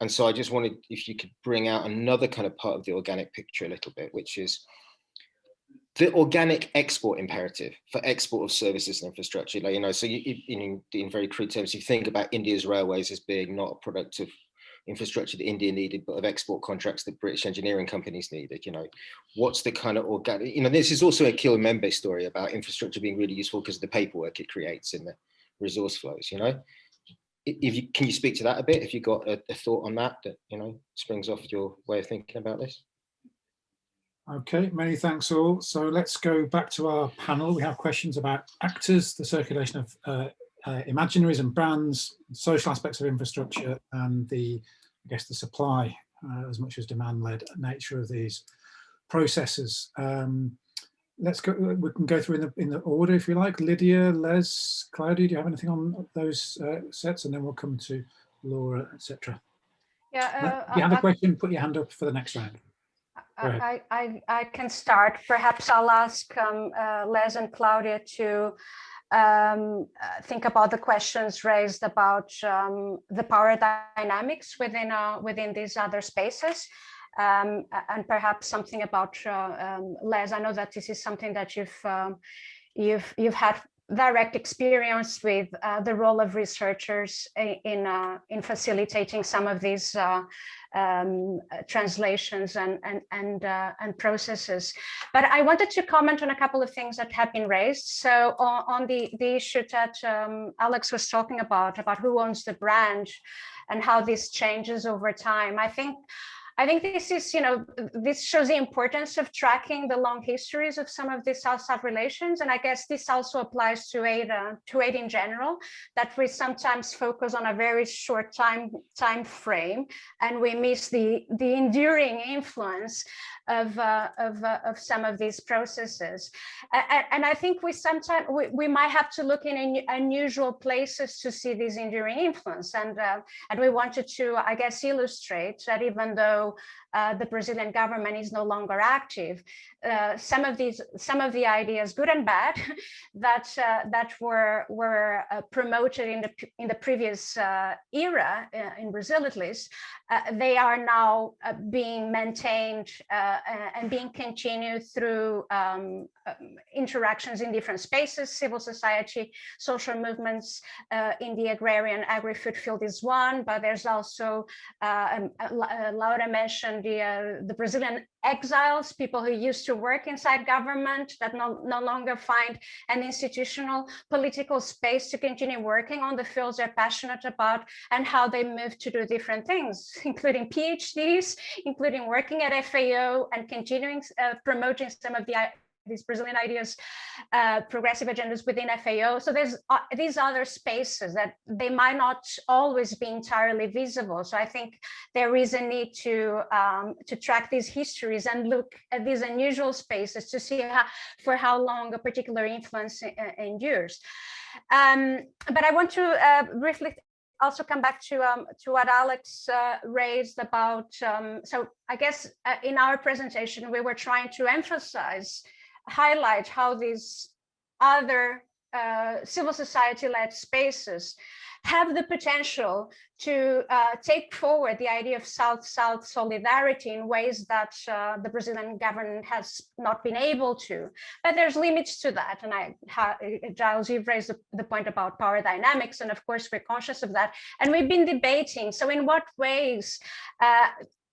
And so I just wanted, if you could bring out another kind of part of the organic picture a little bit, which is the organic export imperative for export of services and infrastructure. Like, you know, so in very crude terms, you think about India's railways as being not a product of infrastructure that India needed, but of export contracts that British engineering companies needed. You know, what's the kind of organic, you know, this is also a Kilimembe story about infrastructure being really useful because of the paperwork it creates in the resource flows, you know? Can you speak to that a bit? If you got a thought on that, you know, springs off your way of thinking about this. Okay, many thanks all. So let's go back to our panel. We have questions about actors, the circulation of imaginaries and brands, social aspects of infrastructure, and I guess the supply, as much as demand-led nature of these processes. Let's go. We can go through in the order if you like. Lydia, Les, Claudia, do you have anything on those sets? And then we'll come to Laura, etc. Yeah. If you have a question, put your hand up for the next round. I can start. Perhaps I'll ask Les and Claudia to think about the questions raised about the power dynamics within these other spaces. And perhaps something about Les. I know that this is something that you've had direct experience with, the role of researchers in facilitating some of these translations and processes. But I wanted to comment on a couple of things that have been raised. So on the issue that Alex was talking about who owns the brand and how this changes over time. I think this is, you know, this shows the importance of tracking the long histories of some of these South-South relations. And I guess this also applies to aid in general, that we sometimes focus on a very short time frame, and we miss the enduring influence of some of these processes. And I think we might have to look in unusual places to see this enduring influence. And we wanted to, I guess, illustrate that even though the Brazilian government is no longer active, some of the ideas, good and bad, that were promoted in the previous era, in Brazil at least, they are now being maintained and being continued through interactions in different spaces, civil society, social movements. In the agrarian agri-food field is one, but there's also Laura mentioned mentioned the Brazilian exiles, people who used to work inside government that no longer find an institutional political space to continue working on the fields they're passionate about, and how they move to do different things, including PhDs, including working at FAO and continuing promoting some of these Brazilian ideas, progressive agendas within FAO. So there's these other spaces that they might not always be entirely visible. So I think there is a need to track these histories and look at these unusual spaces to see for how long a particular influence endures. But I want to briefly also come back to what Alex raised about, so I guess in our presentation, we were trying to highlight how these other civil society-led spaces have the potential to take forward the idea of South-South solidarity in ways that the Brazilian government has not been able to. But there's limits to that. And Giles, you've raised the point about power dynamics, and of course we're conscious of that. And we've been debating, so in what ways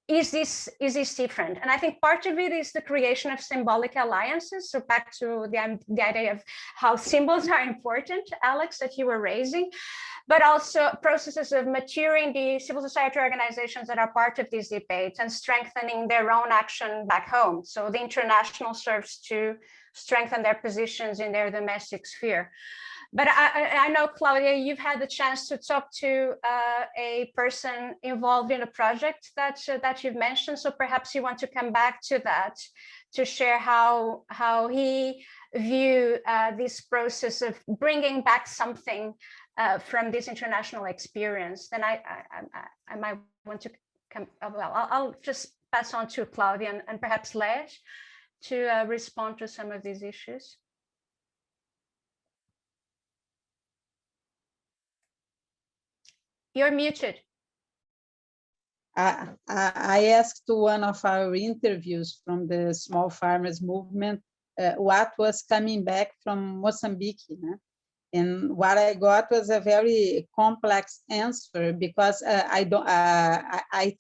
is this different? And I think part of it is the creation of symbolic alliances. So back to the idea of how symbols are important, Alex, that you were raising, but also processes of maturing the civil society organizations that are part of these debates and strengthening their own action back home. So the international serves to strengthen their positions in their domestic sphere. But I know, Claudia, you've had the chance to talk to a person involved in a project that you've mentioned. So perhaps you want to come back to that to share how he view this process of bringing back something from this international experience. Then I might want to come. Well, I'll just pass on to Claudia and perhaps Lej to respond to some of these issues. You're muted. I asked one of our interviews from the small farmers movement what was coming back from Mozambique, and what I got was a very complex answer, because I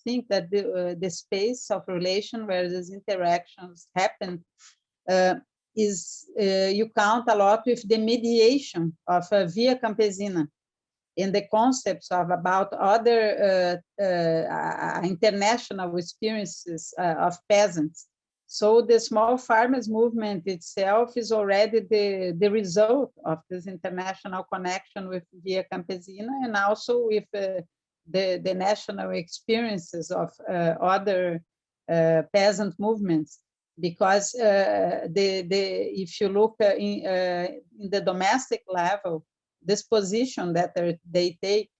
think that the space of relation where these interactions happen is you count a lot with the mediation of Via Campesina, in the concepts about other international experiences of peasants. So the small farmers movement itself is already the result of this international connection with Via Campesina, and also with the national experiences of other peasant movements. Because if you look in the domestic level, this position that they take,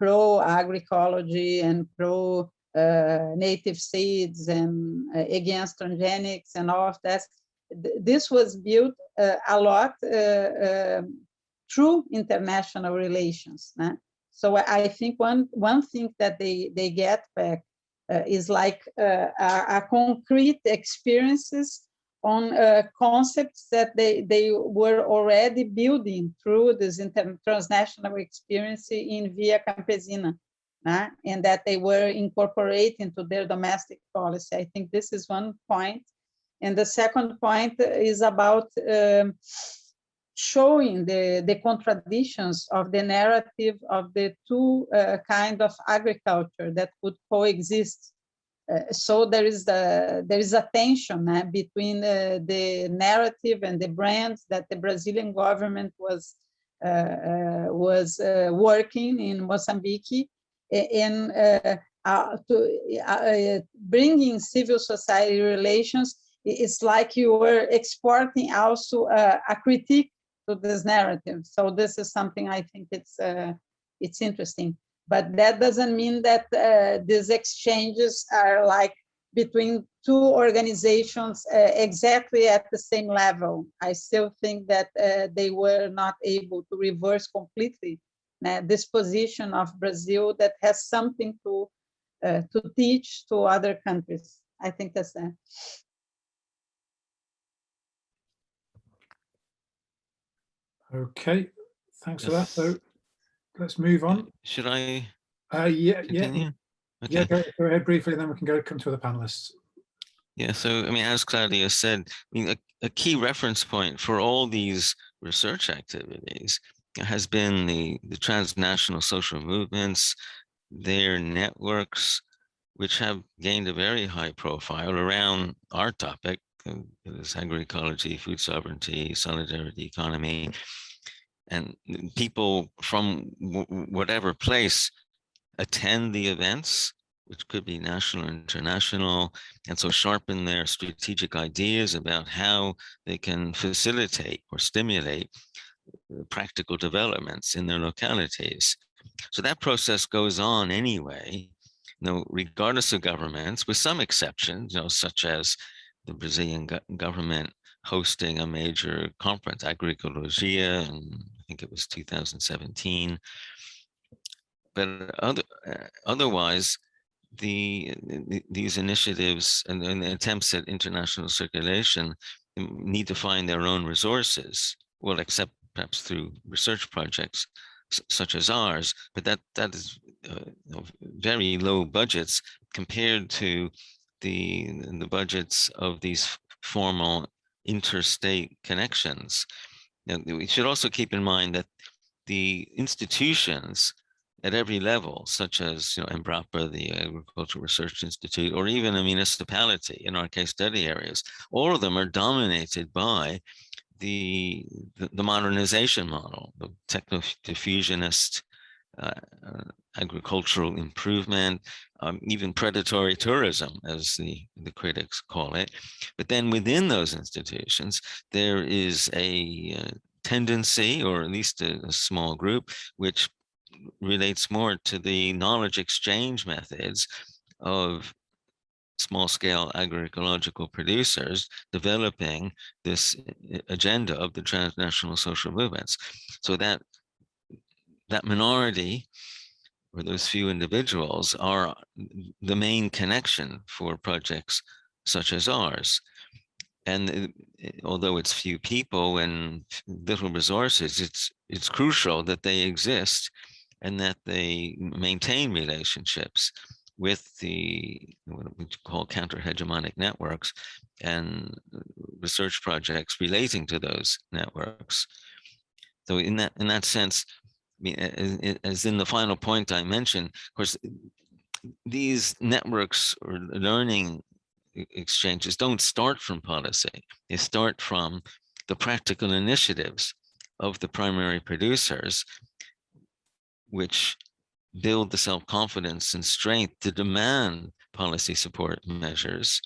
pro-agroecology and pro-native seeds and against transgenics and all of that, this was built a lot through international relations. So I think one thing that they get back is like a concrete experiences on concepts that they were already building through this transnational experience in Via Campesina, and that they were incorporating into their domestic policy. I think this is one point. And the second point is about showing the contradictions of the narrative of the two kinds of agriculture that could coexist. So there is a tension between the narrative and the brands that the Brazilian government was working in Mozambique, in bringing civil society relations. It's like you were exporting also a critique to this narrative. So this is something I think it's interesting. But that doesn't mean that these exchanges are like between two organizations exactly at the same level. I still think that they were not able to reverse completely this position of Brazil that has something to teach to other countries. I think that's that. Okay, thanks for that. So let's move on. Should I Yeah, continue? Okay. Yeah, go ahead briefly, and then we can come to the panelists. Yeah, so I mean, as Claudia said, I mean, a key reference point for all these research activities has been the transnational social movements, their networks, which have gained a very high profile around our topic, this agroecology, food sovereignty, solidarity economy, and people from whatever place attend the events, which could be national or international, and so sharpen their strategic ideas about how they can facilitate or stimulate practical developments in their localities. So that process goes on anyway, regardless of governments, with some exceptions, such as the Brazilian government hosting a major conference, Agroecologia, and I think it was 2017. But otherwise, these initiatives and the attempts at international circulation need to find their own resources, well, except perhaps through research projects such as ours, but that is very low budgets compared to the budgets of these formal interstate connections. Now, we should also keep in mind that the institutions at every level, such as Embrapa, the Agricultural Research Institute, or even a municipality in our case study areas, all of them are dominated by the modernization model, the techno-diffusionist agricultural improvement, even predatory tourism, as the critics call it. But then within those institutions, there is a tendency, or at least a small group, which relates more to the knowledge exchange methods of small-scale agroecological producers developing this agenda of the transnational social movements. So that minority, or those few individuals, are the main connection for projects such as ours. And although it's few people and little resources, it's crucial that they exist and that they maintain relationships with what we call counter-hegemonic networks and research projects relating to those networks. So in that sense, I mean, as in the final point I mentioned, of course, these networks or learning exchanges don't start from policy. They start from the practical initiatives of the primary producers, which build the self-confidence and strength to demand policy support measures,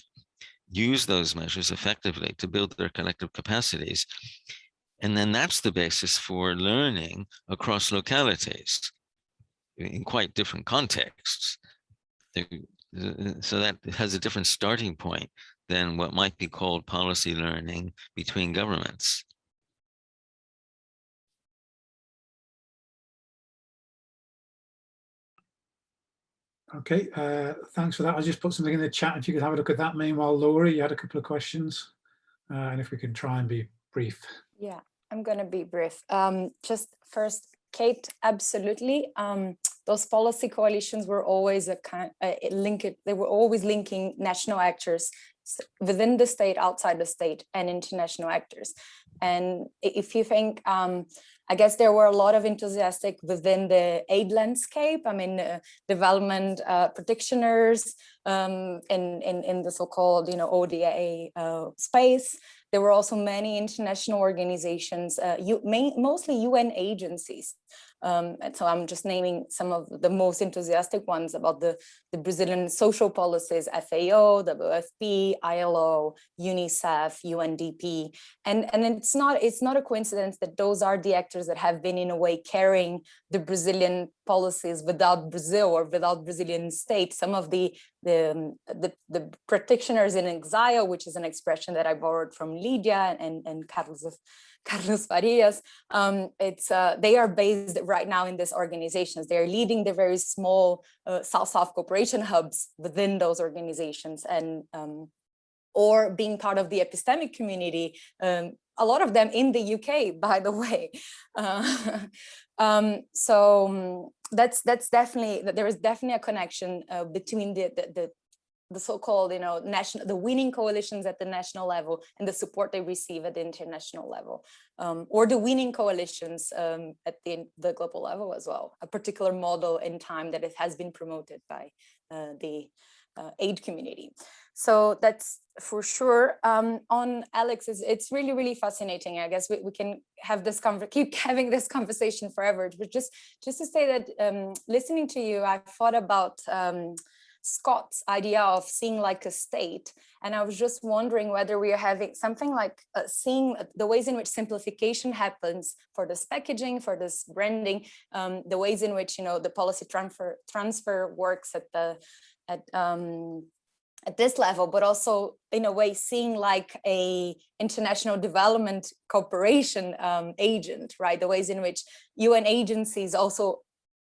use those measures effectively to build their collective capacities. And then that's the basis for learning across localities in quite different contexts. So that has a different starting point than what might be called policy learning between governments. Okay, thanks for that. I'll just put something in the chat if you could have a look at that. Meanwhile, Laura, you had a couple of questions, and if we can try and be brief. Yeah, I'm going to be brief. Just first, Kate, absolutely. Those policy coalitions were always they were always linking national actors within the state, outside the state, and international actors. And if you think, I guess there were a lot of enthusiastic within the aid landscape. I mean, development practitioners in the so-called, ODA space. There were also many international organizations, mostly UN agencies. And so I'm just naming some of the most enthusiastic ones about the Brazilian social policies: FAO, WFP, ILO, UNICEF, UNDP. And it's not a coincidence that those are the actors that have been, in a way, carrying the Brazilian policies without Brazil or without Brazilian state. Some of the practitioners in exile, which is an expression that I borrowed from Lydia and Carlos Farias, they are based right now in these organizations. They are leading the very small South-South cooperation hubs within those organizations, and or being part of the epistemic community a lot of them in the UK, by the way. That's definitely, there is definitely a connection between the so-called, the winning coalitions at the national level and the support they receive at the international level, or the winning coalitions at the global level as well. A particular model in time that it has been promoted by the aid community. So that's for sure. On Alex, it's really, really fascinating. I guess we can have this keep having this conversation forever. But just to say that listening to you, I thought about Scott's idea of seeing like a state. And I was just wondering whether we are having something like seeing the ways in which simplification happens for this packaging, for this branding, the ways in which, the policy transfer works at this level, but also in a way seeing like a international development cooperation agent, right? The ways in which UN agencies also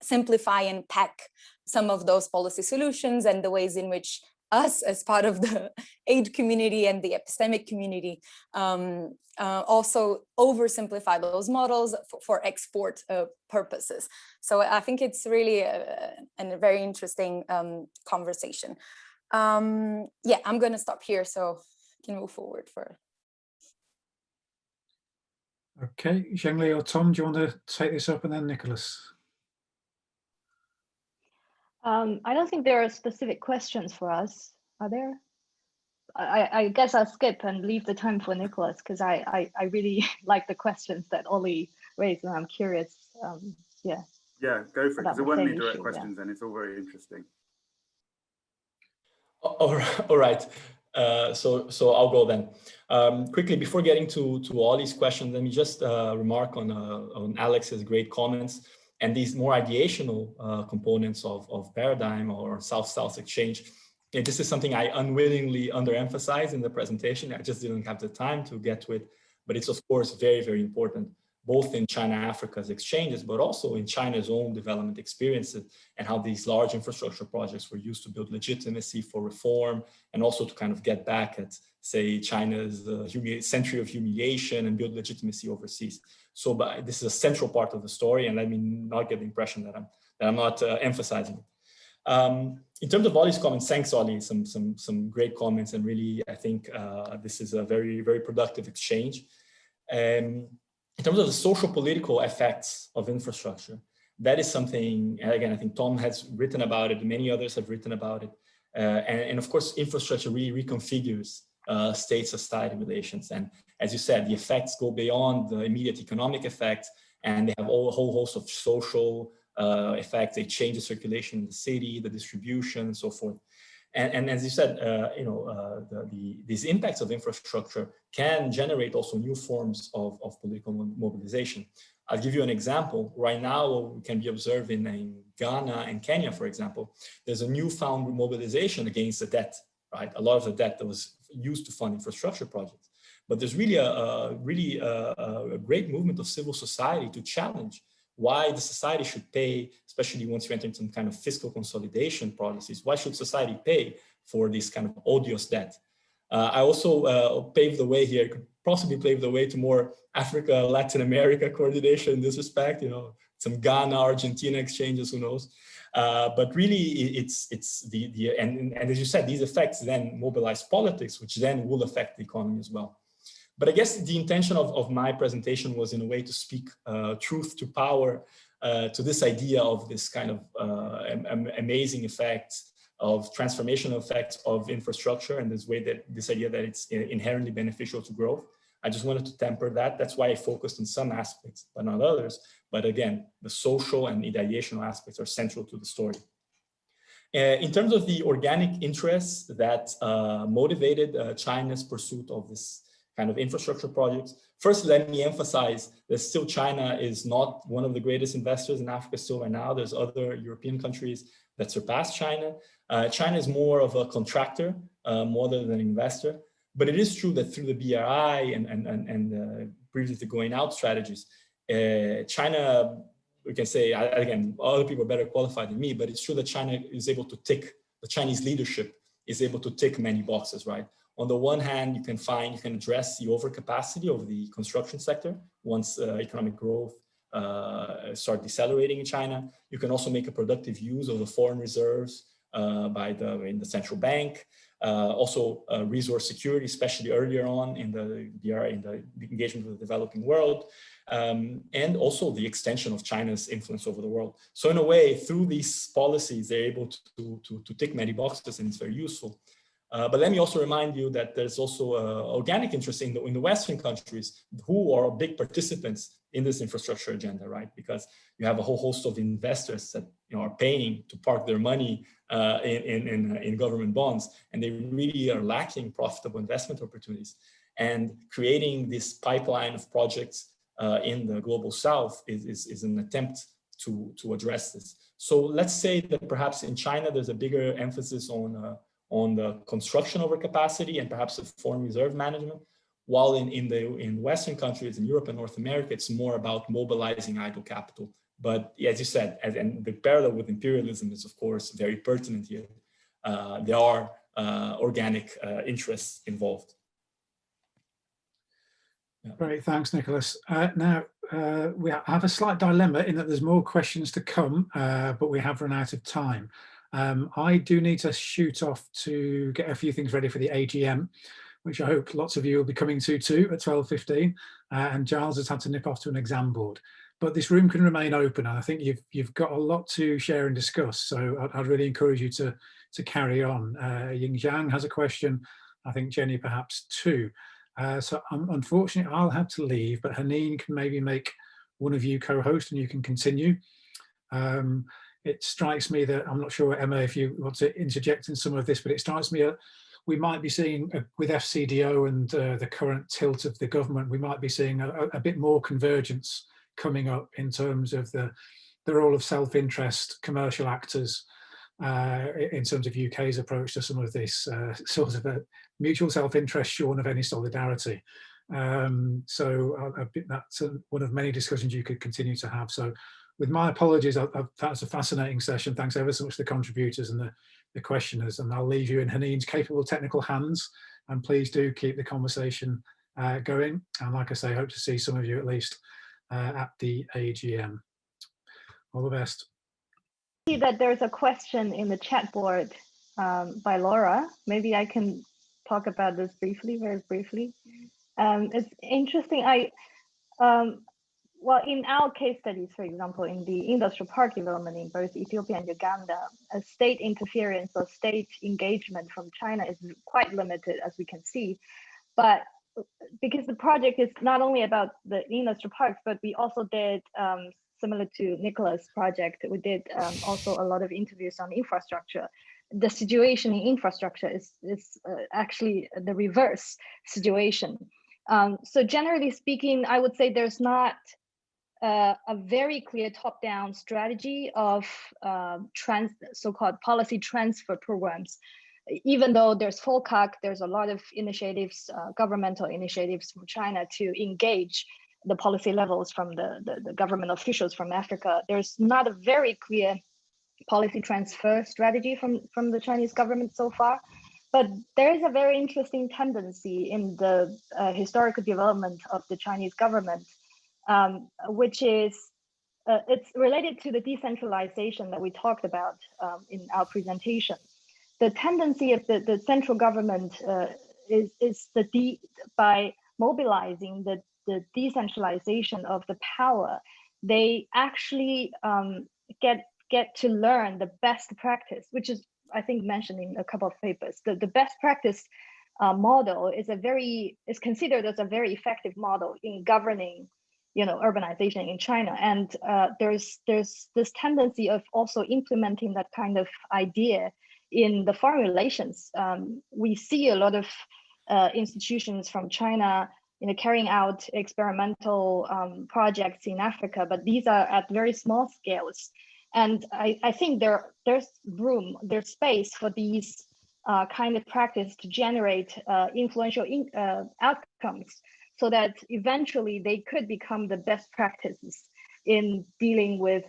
simplify and pack some of those policy solutions, and the ways in which us as part of the aid community and the epistemic community also oversimplify those models for export purposes. So I think it's really a very interesting conversation. Yeah, I'm going to stop here so I can move forward for. Okay, Zhengli or Tom, do you want to take this up, and then Nicholas? I don't think there are specific questions for us, are there? I guess I'll skip and leave the time for Nicholas, because I really like the questions that Ollie raised, and I'm curious. Yeah, go for it, because there weren't any direct questions, and it's all very interesting. All right. So I'll go then. Quickly, before getting to Ollie's question, let me just remark on Alex's great comments and these more ideational components of paradigm or South-South exchange. And this is something I unwillingly underemphasized in the presentation. I just didn't have the time to get to it, but it's of course very, very important, both in China-Africa's exchanges, but also in China's own development experiences, and how these large infrastructure projects were used to build legitimacy for reform, and also to kind of get back at, say, China's century of humiliation and build legitimacy overseas. So this is a central part of the story, and let me not get the impression that I'm not emphasizing it. In terms of Ollie's comments, thanks, Ollie, some great comments, and really, I think this is a very, very productive exchange. In terms of the social political effects of infrastructure, that is something, again, I think Tom has written about it, many others have written about it. And of course, infrastructure really reconfigures state-society relations. And as you said, the effects go beyond the immediate economic effects, and they have a whole host of social effects. They change the circulation in the city, the distribution, and so forth. And as you said, these impacts of infrastructure can generate also new forms of political mobilization. I'll give you an example. Right now, what we can be observing in Ghana and Kenya, for example, there's a newfound mobilization against the debt, right? A lot of the debt that was used to fund infrastructure projects. But there's really a great movement of civil society to challenge why the society should pay, especially once you enter into some kind of fiscal consolidation policies. Why should society pay for this kind of odious debt? I also paved the way here, could possibly pave the way to more Africa, Latin America coordination in this respect, some Ghana, Argentina exchanges, who knows? But really it's and as you said, these effects then mobilize politics, which then will affect the economy as well. But I guess the intention of my presentation was in a way to speak truth to power, to this idea of this kind of amazing effects of transformational effects of infrastructure, and this idea that it's inherently beneficial to growth. I just wanted to temper that. That's why I focused on some aspects, but not others. But again, the social and ideational aspects are central to the story. In terms of the organic interests that motivated China's pursuit of this kind of infrastructure projects. First, let me emphasize that still China is not one of the greatest investors in Africa still right now. There's other European countries that surpass China. China is more of a contractor more than an investor. But it is true that through the BRI and previously going out strategies, China, we can say, again, other people are better qualified than me, but it's true that China is able to tick, the Chinese leadership is able to tick many boxes, right? On the one hand, you can address the overcapacity of the construction sector once economic growth start decelerating in China. You can also make a productive use of the foreign reserves in the central bank. Also resource security, especially earlier on in the engagement with the developing world, and also the extension of China's influence over the world. So in a way, through these policies, they're able to tick many boxes, and it's very useful. But let me also remind you that there's also organic interest in the Western countries who are big participants in this infrastructure agenda, right? Because you have a whole host of investors that are paying to park their money in government bonds, and they really are lacking profitable investment opportunities. And creating this pipeline of projects in the global South is an attempt to address this. So let's say that perhaps in China there's a bigger emphasis on the construction overcapacity and perhaps the foreign reserve management, while in Western countries, in Europe and North America, it's more about mobilizing idle capital. But as you said, and the parallel with imperialism is of course very pertinent here. There are organic interests involved. Yeah. Great, thanks, Nicholas. Now, we have a slight dilemma in that there's more questions to come, but we have run out of time. I do need to shoot off to get a few things ready for the AGM, which I hope lots of you will be coming to too at 12:15. And Giles has had to nip off to an exam board. But this room can remain open, and I think you've got a lot to share and discuss. So I'd really encourage you to carry on. Ying Zhang has a question. I think Jenny perhaps too. So unfortunately, I'll have to leave, but Haneen can maybe make one of you co-host and you can continue. It strikes me that, I'm not sure, Emma, if you want to interject in some of this, but it strikes me that we might be seeing, with FCDO and the current tilt of the government, we might be seeing a bit more convergence coming up in terms of the role of self-interest commercial actors in terms of UK's approach to some of this sort of a mutual self-interest shorn of any solidarity. So that's one of many discussions you could continue to have. So with my apologies, that's a fascinating session. Thanks ever so much to the contributors and the questioners, and I'll leave you in Haneen's capable technical hands, and please do keep the conversation going. And like I say, hope to see some of you at least at the AGM. All the best. I see that there's a question in the chat board by Laura. Maybe I can talk about this briefly, very briefly. It's interesting. Well, in our case studies, for example, in the industrial park development in both Ethiopia and Uganda, state interference or state engagement from China is quite limited, as we can see. But because the project is not only about the industrial parks, but we also did, similar to Nicholas' project, we did also a lot of interviews on infrastructure. The situation in infrastructure is actually the reverse situation. So generally speaking, I would say there's not a very clear top-down strategy of so-called policy transfer programs. Even though there's FOCAC, there's a lot of initiatives, governmental initiatives from China to engage the policy levels from the government officials from Africa. There's not a very clear policy transfer strategy from the Chinese government so far. But there is a very interesting tendency in the historical development of the Chinese government, which is, it's related to the decentralization that we talked about in our presentation. The tendency of the central government is by mobilizing the decentralization of the power, they actually get to learn the best practice, which is, I think, mentioned in a couple of papers. The best practice model is considered as a very effective model in governing, urbanization in China. And there's this tendency of also implementing that kind of idea in the foreign relations. We see a lot of institutions from China, carrying out experimental projects in Africa, but these are at very small scales. And I think there's space for these kind of practice to generate influential outcomes, so that eventually they could become the best practices in dealing with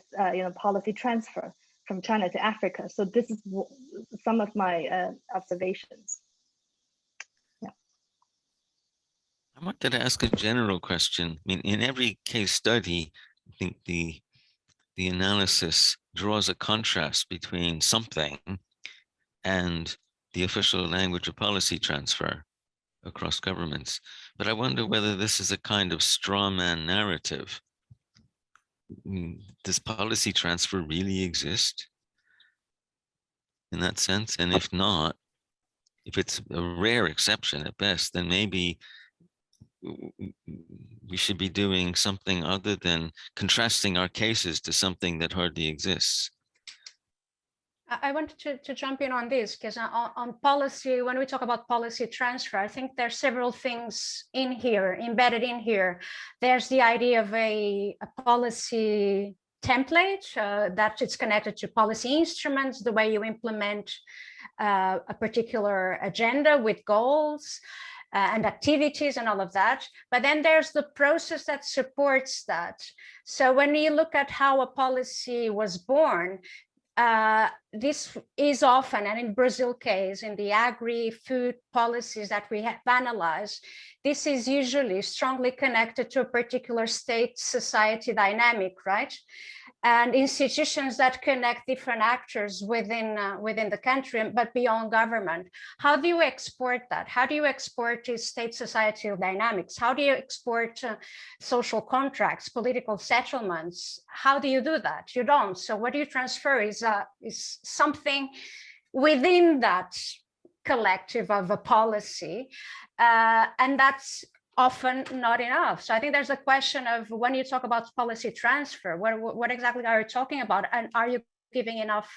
policy transfer from China to Africa. So this is some of my observations. wanted to ask a general question. I mean, in every case study, I think the analysis draws a contrast between something and the official language of policy transfer across governments. But I wonder whether this is a kind of straw man narrative. Does policy transfer really exist in that sense? And if not, if it's a rare exception at best, then maybe we should be doing something other than contrasting our cases to something that hardly exists. I wanted to jump in on this because on policy, when we talk about policy transfer, I think there's several things in here, embedded in here. There's the idea of a policy template that it's connected to policy instruments, the way you implement a particular agenda with goals and activities and all of that. But then there's the process that supports that. So when you look at how a policy was born, this is often, and in Brazil case, in the agri-food policies that we have analyzed, this is usually strongly connected to a particular state society dynamic, right? And institutions that connect different actors within the country, but beyond government. How do you export that? How do you export state societal dynamics? How do you export social contracts, political settlements? How do you do that? You don't. So what you transfer is something within that collective of a policy, and that's often not enough. So I think there's a question of when you talk about policy transfer, what exactly are you talking about? And are you giving enough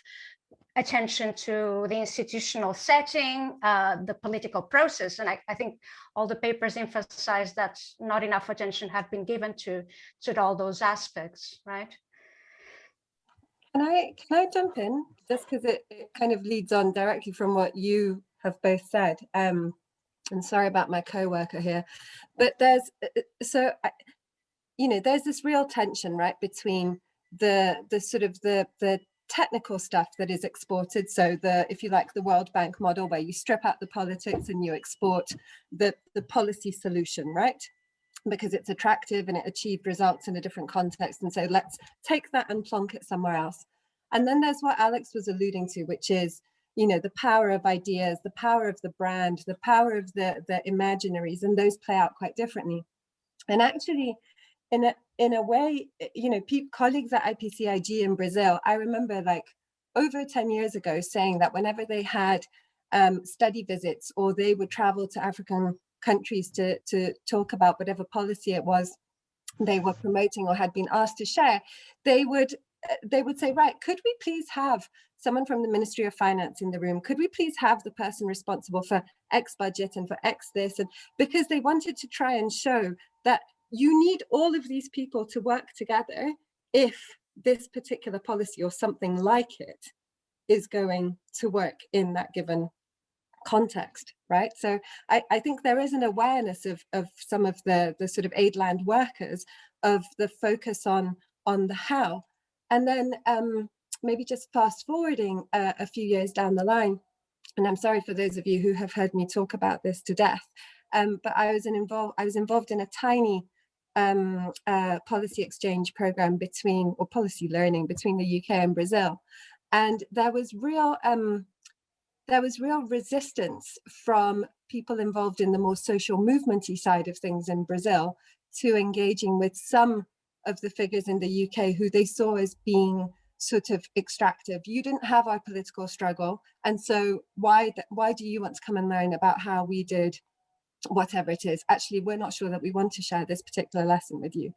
attention to the institutional setting, the political process? And I think all the papers emphasize that not enough attention have been given to all those aspects, right? Can I jump in? Just because it kind of leads on directly from what you have both said. And sorry about my co-worker here, but there's this real tension, right, between the sort of the technical stuff that is exported. So if you like, the World Bank model, where you strip out the politics and you export the policy solution, right? Because it's attractive and it achieved results in a different context. And so let's take that and plonk it somewhere else. And then there's what Alex was alluding to, which is, the power of ideas, the power of the brand, the power of the imaginaries, and those play out quite differently. And actually, in a way, colleagues at IPCIG in Brazil, I remember like over 10 years ago saying that whenever they had study visits or they would travel to African countries to talk about whatever policy it was they were promoting or had been asked to share, they would say, right, could we please have someone from the Ministry of Finance in the room? Could we please have the person responsible for X budget and for X this? And because they wanted to try and show that you need all of these people to work together if this particular policy or something like it is going to work in that given context, right? So I think there is an awareness of some of the sort of aid land workers of the focus on the how. And then maybe just fast forwarding a few years down the line, and I'm sorry for those of you who have heard me talk about this to death, but I was involved in a tiny policy exchange program policy learning between the UK and Brazil, and there was real resistance from people involved in the more social movementy side of things in Brazil to engaging with some of the figures in the UK who they saw as being sort of extractive. You didn't have our political struggle, and so why do you want to come and learn about how we did whatever it is? Actually, we're not sure that we want to share this particular lesson with you.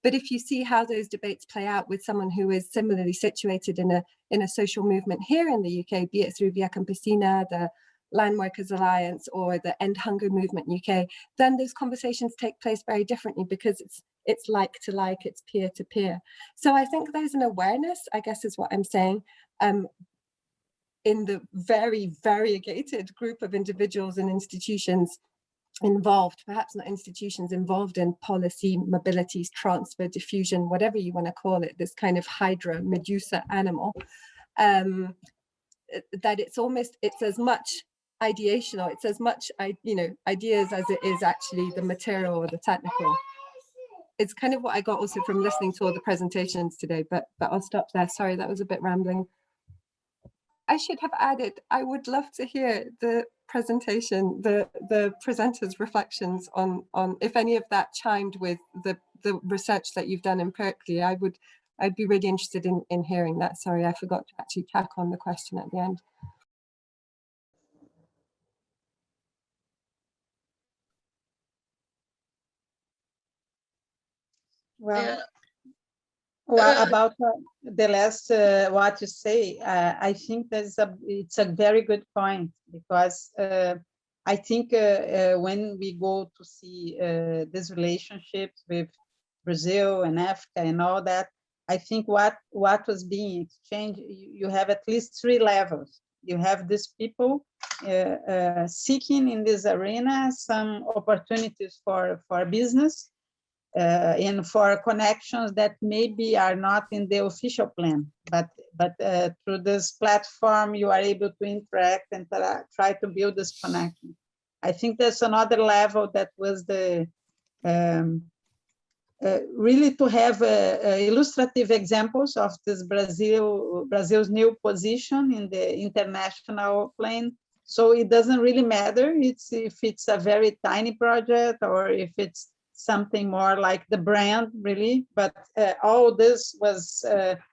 But if you see how those debates play out with someone who is similarly situated in a social movement here in the UK, be it through Via Campesina, the Land Workers Alliance, or the End Hunger Movement UK, then those conversations take place very differently because it's like to like, it's peer to peer. So I think there's an awareness, I guess is what I'm saying, in the very variegated group of individuals and institutions involved, perhaps not institutions involved in policy, mobilities, transfer, diffusion, whatever you want to call it, this kind of Hydra, Medusa animal, that it's as much ideational. It's as much, ideas as it is actually the material or the technical. It's kind of what I got also from listening to all the presentations today, but I'll stop there. Sorry, that was a bit rambling. I should have added, I would love to hear the presentation, the presenters' reflections on if any of that chimed with the research that you've done empirically. I'd be really interested in hearing that. Sorry, I forgot to actually tack on the question at the end. Well, about the last what you say, I think it's a very good point, because I think when we go to see these relationships with Brazil and Africa and all that, I think what was being exchanged, you have at least 3 levels. You have these people seeking in this arena some opportunities for business, and for connections that maybe are not in the official plan, but through this platform you are able to interact and try to build this connection. I think there's another level that was the really to have illustrative examples of this Brazil's new position in the international plane. So it doesn't really matter if it's a very tiny project or if it's something more like the brand, really, but all this was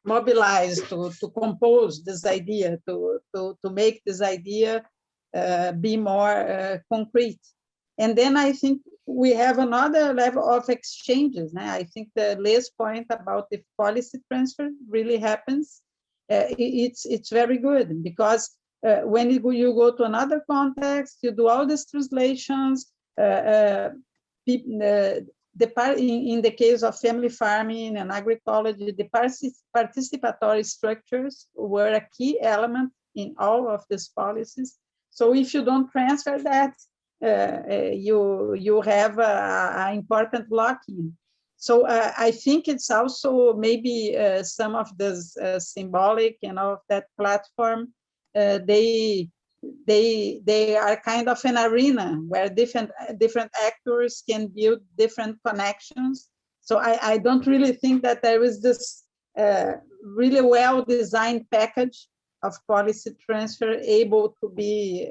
mobilized to compose this idea, to make this idea be more concrete. And then I think we have another level of exchanges. I think the last point about if policy transfer really happens, it's very good, because when you go to another context, you do all these translations, in the case of family farming and agroecology, the participatory structures were a key element in all of these policies. So if you don't transfer that, you have an important lock-in. So I think it's also maybe some of this symbolic and all of that platform, they are kind of an arena where different actors can build different connections. So I don't really think that there is this really well-designed package of policy transfer able to be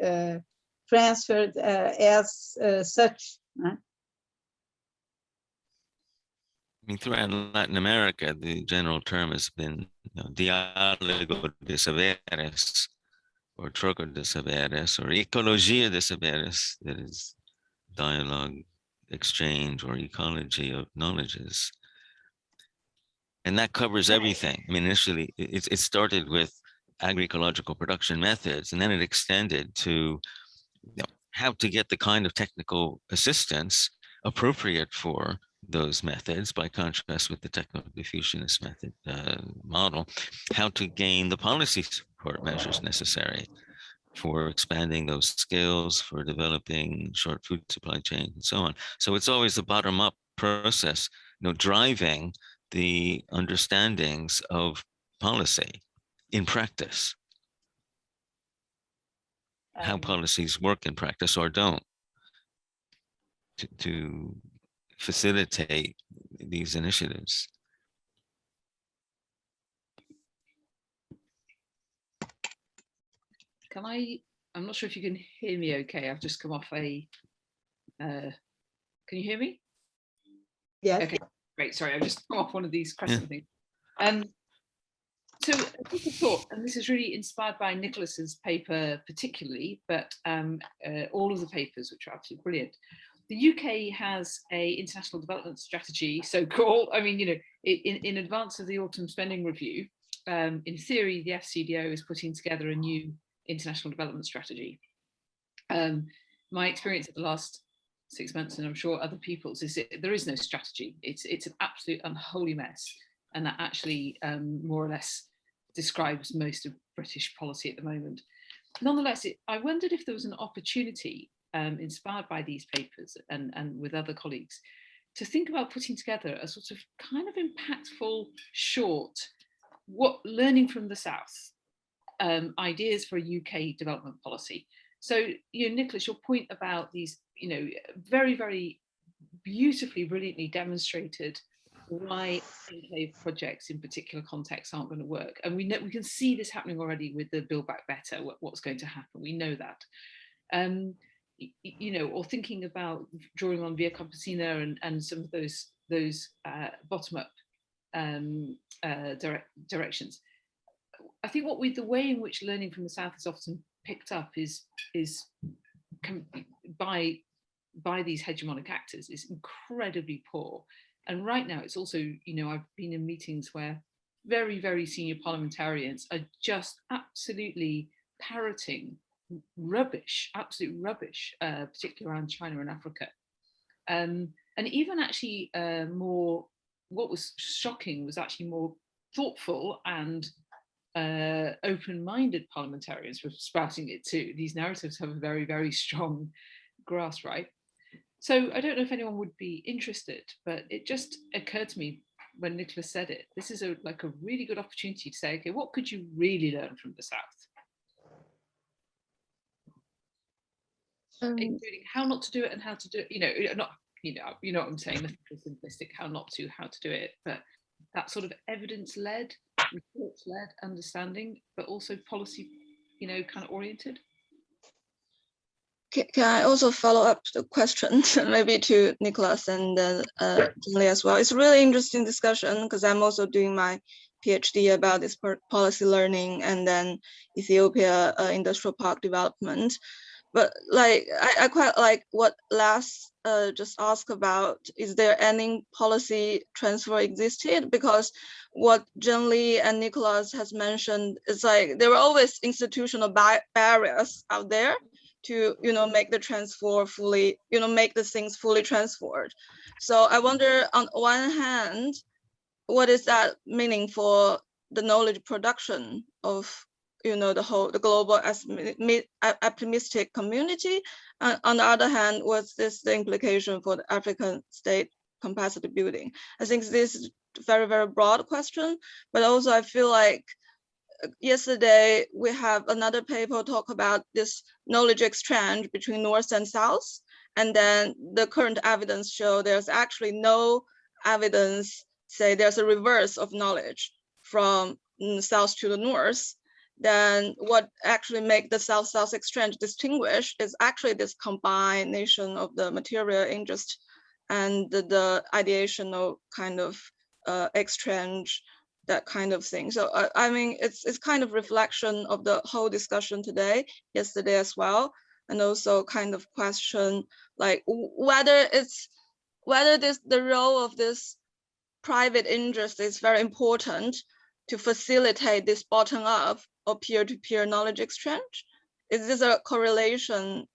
transferred as such. I mean, throughout Latin America, the general term has been diálogo de saberes, or troca de saberes, or ecologia de saberes, that is dialogue, exchange, or ecology of knowledges. And that covers everything. I mean, initially, it started with agroecological production methods, and then it extended to how to get the kind of technical assistance appropriate for those methods, by contrast with the techno-diffusionist method model, how to gain the policy support measures necessary for expanding those skills, for developing short food supply chains, and so on. So it's always the bottom-up process, driving the understandings of policy in practice, how policies work in practice or don't, to facilitate these initiatives. I'm not sure if you can hear me okay. I've just come off can you hear me? Yes. Okay, great. Sorry, I've just come off one of these crescent things. So a quick thought, and this is really inspired by Nicholas's paper particularly, but all of the papers, which are absolutely brilliant. The UK has a international development strategy, so-called. I mean, in advance of the autumn spending review, in theory, the FCDO is putting together a new international development strategy. My experience of the last 6 months, and I'm sure other people's, is there is no strategy. It's an absolute unholy mess, and that actually more or less describes most of British policy at the moment. Nonetheless, I wondered if there was an opportunity, inspired by these papers and with other colleagues, to think about putting together a sort of kind of impactful short, learning from the South, ideas for a UK development policy. So, Nicholas, your point about these, very, very beautifully, brilliantly demonstrated why enclave projects in particular contexts aren't going to work. And we can see this happening already with the Build Back Better, what's going to happen. We know that. Or thinking about drawing on Via Campesina and some of those bottom-up directions. I think the way in which learning from the South is often picked up is by these hegemonic actors is incredibly poor. And right now it's also, I've been in meetings where very, very senior parliamentarians are just absolutely parroting rubbish, absolute rubbish, particularly around China and Africa. And even actually what was shocking was actually more thoughtful and open-minded parliamentarians were spouting it too. These narratives have a very, very strong grasp, right? So I don't know if anyone would be interested, but it just occurred to me when Nicholas said it, this is a really good opportunity to say, okay, what could you really learn from the South? Including how not to do it and how to do it, you know what I'm saying, nothing simplistic, how to do it, but that sort of evidence-led, research-led understanding, but also policy, kind of oriented. Can I also follow up the question, maybe to Nicholas and Julie as well? It's a really interesting discussion because I'm also doing my PhD about this policy learning and then Ethiopia industrial park development. But I quite like what Lars just asked about, is there any policy transfer existed? Because what Zheng Li and Nicholas has mentioned is there were always institutional barriers out there to make the transfer fully, make the things fully transferred. So I wonder, on one hand, what is that meaning for the knowledge production of the global optimistic community? On the other hand, what's the implication for the African state capacity building? I think this is a very, very broad question, but also I feel like yesterday we have another paper talk about this knowledge exchange between North and South, and then the current evidence show there's actually no evidence say there's a reverse of knowledge from South to the North. Then what actually make the South-South exchange distinguish is actually this combination of the material interest and the ideational kind of exchange, that kind of thing. So I mean, it's kind of reflection of the whole discussion today, yesterday as well, and also kind of question whether the role of this private interest is very important to facilitate this bottom-up or peer-to-peer knowledge exchange. Is this a correlation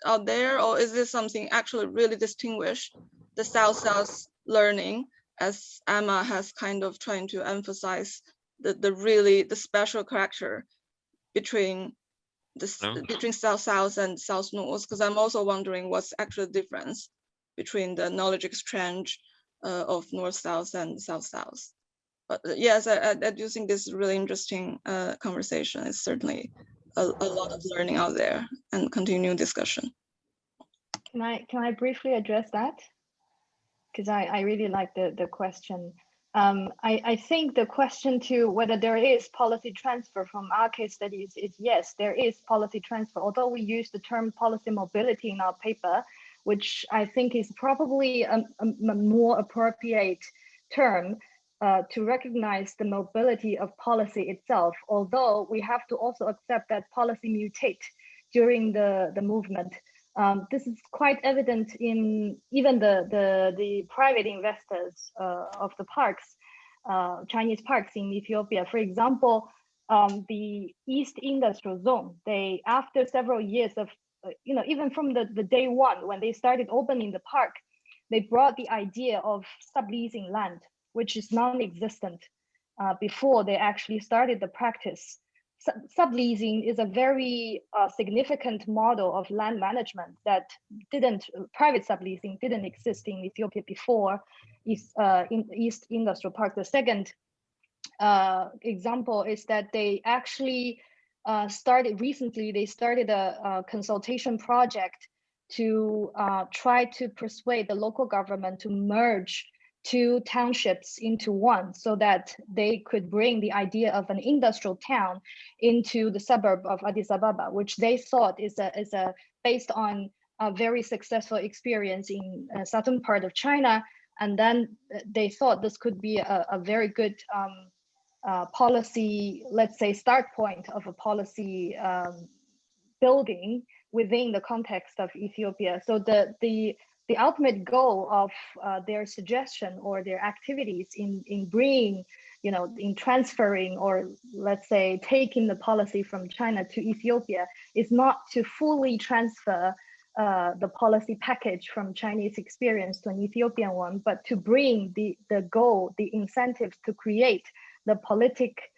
out there, or is this something actually really distinguish the South-South learning, as Emma has kind of trying to emphasize the special character between South-South and South-North? Because I'm also wondering what's actually the difference between the knowledge exchange of North-South and South-South. But yes, I do think this is a really interesting conversation. It's certainly a lot of learning out there and continuing discussion. Can I briefly address that? Because I really like the question. I think the question to whether there is policy transfer from our case studies is yes, there is policy transfer, although we use the term policy mobility in our paper, which I think is probably a more appropriate term to recognize the mobility of policy itself, although we have to also accept that policy mutate during the movement. This is quite evident in even the private investors of the parks, Chinese parks in Ethiopia. For example, the East Industrial Zone, they, after several years of, even from the day one, when they started opening the park, they brought the idea of subleasing land, which is non-existent before they actually started the practice. Subleasing is a very significant model of land management that private subleasing didn't exist in Ethiopia before in East Industrial Park. The second example is that they actually they started a consultation project to try to persuade the local government to merge 2 townships into one, so that they could bring the idea of an industrial town into the suburb of Addis Ababa, which they thought is based on a very successful experience in southern part of China. And then they thought this could be a very good policy, let's say, start point of a policy building within the context of Ethiopia. So the ultimate goal of their suggestion or their activities in bringing, in transferring, or let's say taking the policy from China to Ethiopia, is not to fully transfer the policy package from Chinese experience to an Ethiopian one, but to bring the goal, the incentive to create the politic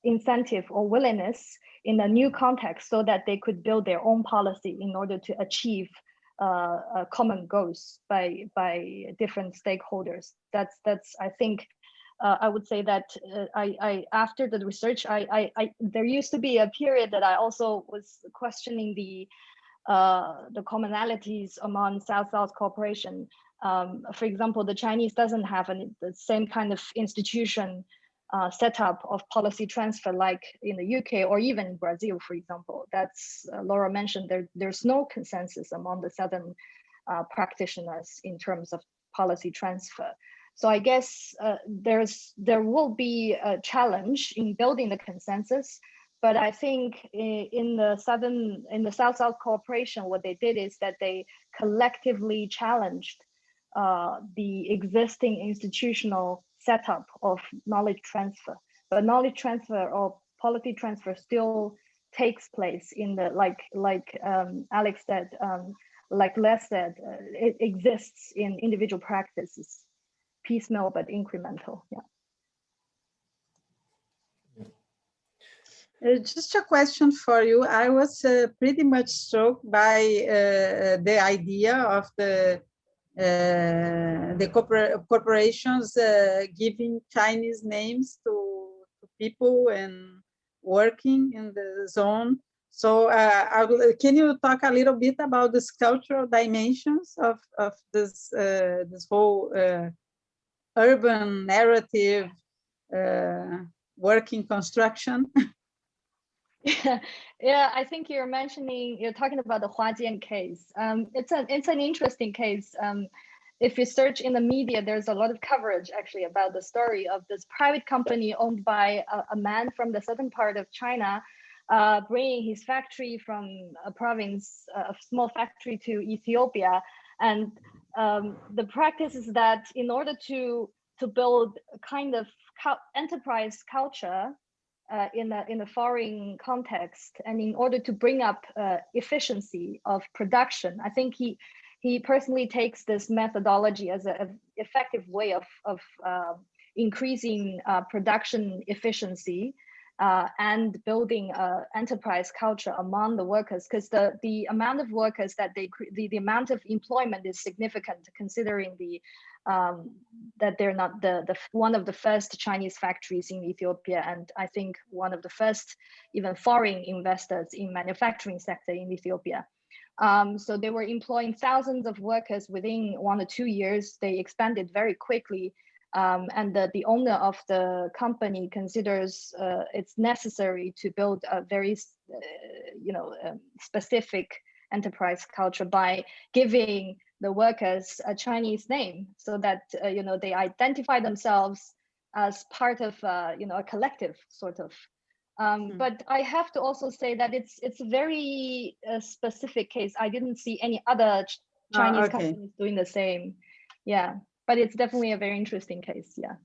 incentive or willingness in a new context, so that they could build their own policy in order to achieve common goals by different stakeholders. That's I think I would say that I after the research, there used to be a period that I also was questioning the commonalities among South-South cooperation. For example, the Chinese doesn't have the same kind of institution setup of policy transfer like in the UK or even Brazil, for example. That's Laura mentioned, there's no consensus among the Southern practitioners in terms of policy transfer. So I guess there will be a challenge in building the consensus, but I think in the South-South cooperation, what they did is that they collectively challenged the existing institutional setup of knowledge transfer. But knowledge transfer or policy transfer still takes place in the, like Alex said, like Les said, it exists in individual practices, piecemeal but incremental. Yeah. Just a question for you. I was pretty much struck by the idea of the corporations giving Chinese names to people and working in the zone. So can you talk a little bit about this cultural dimensions of this this whole urban narrative working construction? Yeah, I think you're talking about the Huajian case. It's an interesting case. If you search in the media, there's a lot of coverage actually about the story of this private company owned by a man from the southern part of China, bringing his factory from a province, a small factory, to Ethiopia. And the practice is that in order to build a kind of enterprise culture in a foreign context, and in order to bring up efficiency of production, I think he personally takes this methodology as an effective way of increasing production efficiency and building enterprise culture among the workers, because the amount of workers that the amount of employment is significant, considering that they're not one of the first Chinese factories in Ethiopia, and I think one of the first even foreign investors in manufacturing sector in Ethiopia. So they were employing thousands of workers within 1 or 2 years. They expanded very quickly. And the owner of the company considers it's necessary to build a very specific enterprise culture by giving the workers a Chinese name, so that they identify themselves as part of a collective sort of. But I have to also say that it's a very specific case. I didn't see any other Chinese companies doing the same. Yeah. But it's definitely a very interesting case, yeah.